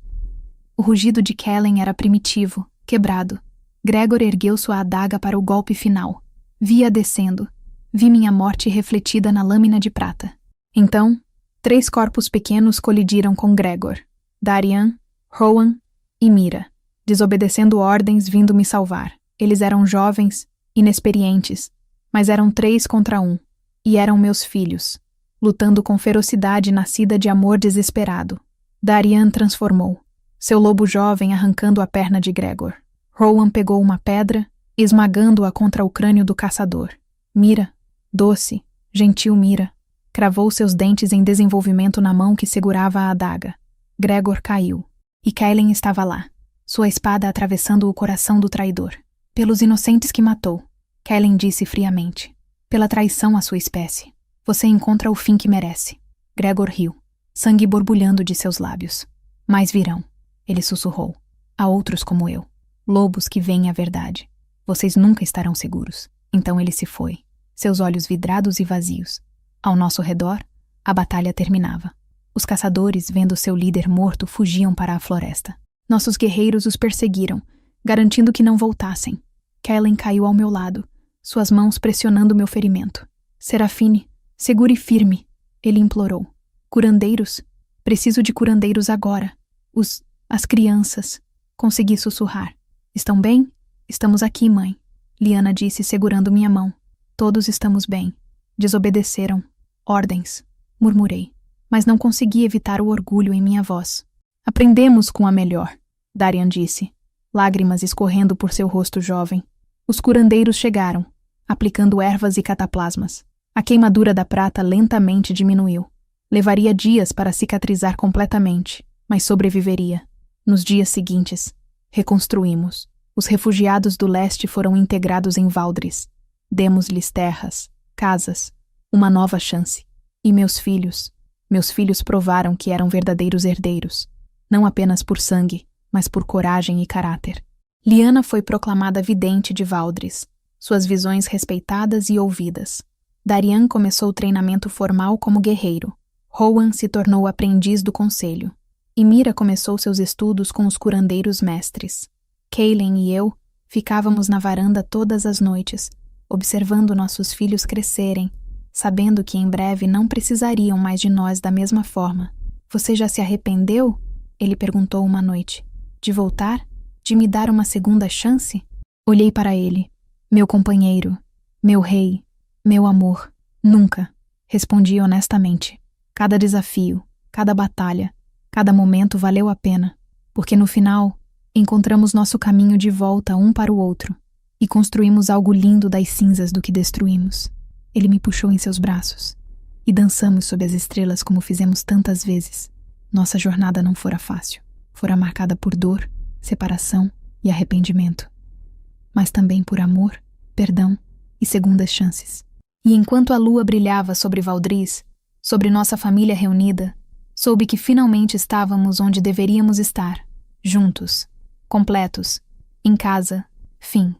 O rugido de Kaelin era primitivo, quebrado. Gregor ergueu sua adaga para o golpe final. Vi-a descendo. Vi minha morte refletida na lâmina de prata. Então, 3 corpos pequenos colidiram com Gregor. Darian, Rowan e Mira, desobedecendo ordens vindo me salvar. Eles eram jovens, inexperientes, mas eram 3 contra 1, e eram meus filhos, lutando com ferocidade nascida de amor desesperado. Darian transformou, seu lobo jovem arrancando a perna de Gregor. Rowan pegou uma pedra, esmagando-a contra o crânio do caçador. Mira, doce, gentil Mira, cravou seus dentes em desenvolvimento na mão que segurava a adaga. Gregor caiu, e Kaelin estava lá, sua espada atravessando o coração do traidor. Pelos inocentes que matou, Kaelin disse friamente. Pela traição à sua espécie. Você encontra o fim que merece. Gregor riu, sangue borbulhando de seus lábios. Mais virão, ele sussurrou. Há outros como eu, lobos que veem a verdade. Vocês nunca estarão seguros. Então ele se foi, seus olhos vidrados e vazios. Ao nosso redor, a batalha terminava. Os caçadores, vendo seu líder morto, fugiam para a floresta. Nossos guerreiros os perseguiram, garantindo que não voltassem. Kaelin caiu ao meu lado, suas mãos pressionando meu ferimento. Serafine, segure firme, ele implorou. Curandeiros? Preciso de curandeiros agora. As crianças. Consegui sussurrar. Estão bem? Estamos aqui, mãe. Liana disse segurando minha mão. Todos estamos bem. Desobedeceram. Ordens. Murmurei. Mas não consegui evitar o orgulho em minha voz. Aprendemos com a melhor, Darian disse, lágrimas escorrendo por seu rosto jovem. Os curandeiros chegaram, aplicando ervas e cataplasmas. A queimadura da prata lentamente diminuiu. Levaria dias para cicatrizar completamente, mas sobreviveria. Nos dias seguintes, reconstruímos. Os refugiados do leste foram integrados em Valdris. Demos-lhes terras, casas, uma nova chance. E meus filhos provaram que eram verdadeiros herdeiros. Não apenas por sangue, mas por coragem e caráter. Liana foi proclamada vidente de Valdris, suas visões respeitadas e ouvidas. Darian começou o treinamento formal como guerreiro. Rowan se tornou aprendiz do conselho. E Mira começou seus estudos com os curandeiros mestres. Kaylin e eu ficávamos na varanda todas as noites, observando nossos filhos crescerem, sabendo que em breve não precisariam mais de nós da mesma forma. Você já se arrependeu? Ele perguntou uma noite. De voltar? De me dar uma segunda chance? Olhei para ele. Meu companheiro, meu rei, meu amor. Nunca. Respondi honestamente. Cada desafio, cada batalha, cada momento valeu a pena, porque no final encontramos nosso caminho de volta um para o outro e construímos algo lindo das cinzas do que destruímos. Ele me puxou em seus braços e dançamos sob as estrelas como fizemos tantas vezes. Nossa jornada não fora fácil. Fora marcada por dor, separação e arrependimento. Mas também por amor, perdão e segundas chances. E enquanto a lua brilhava sobre Valdris, sobre nossa família reunida, soube que finalmente estávamos onde deveríamos estar, juntos, completos, em casa, fim.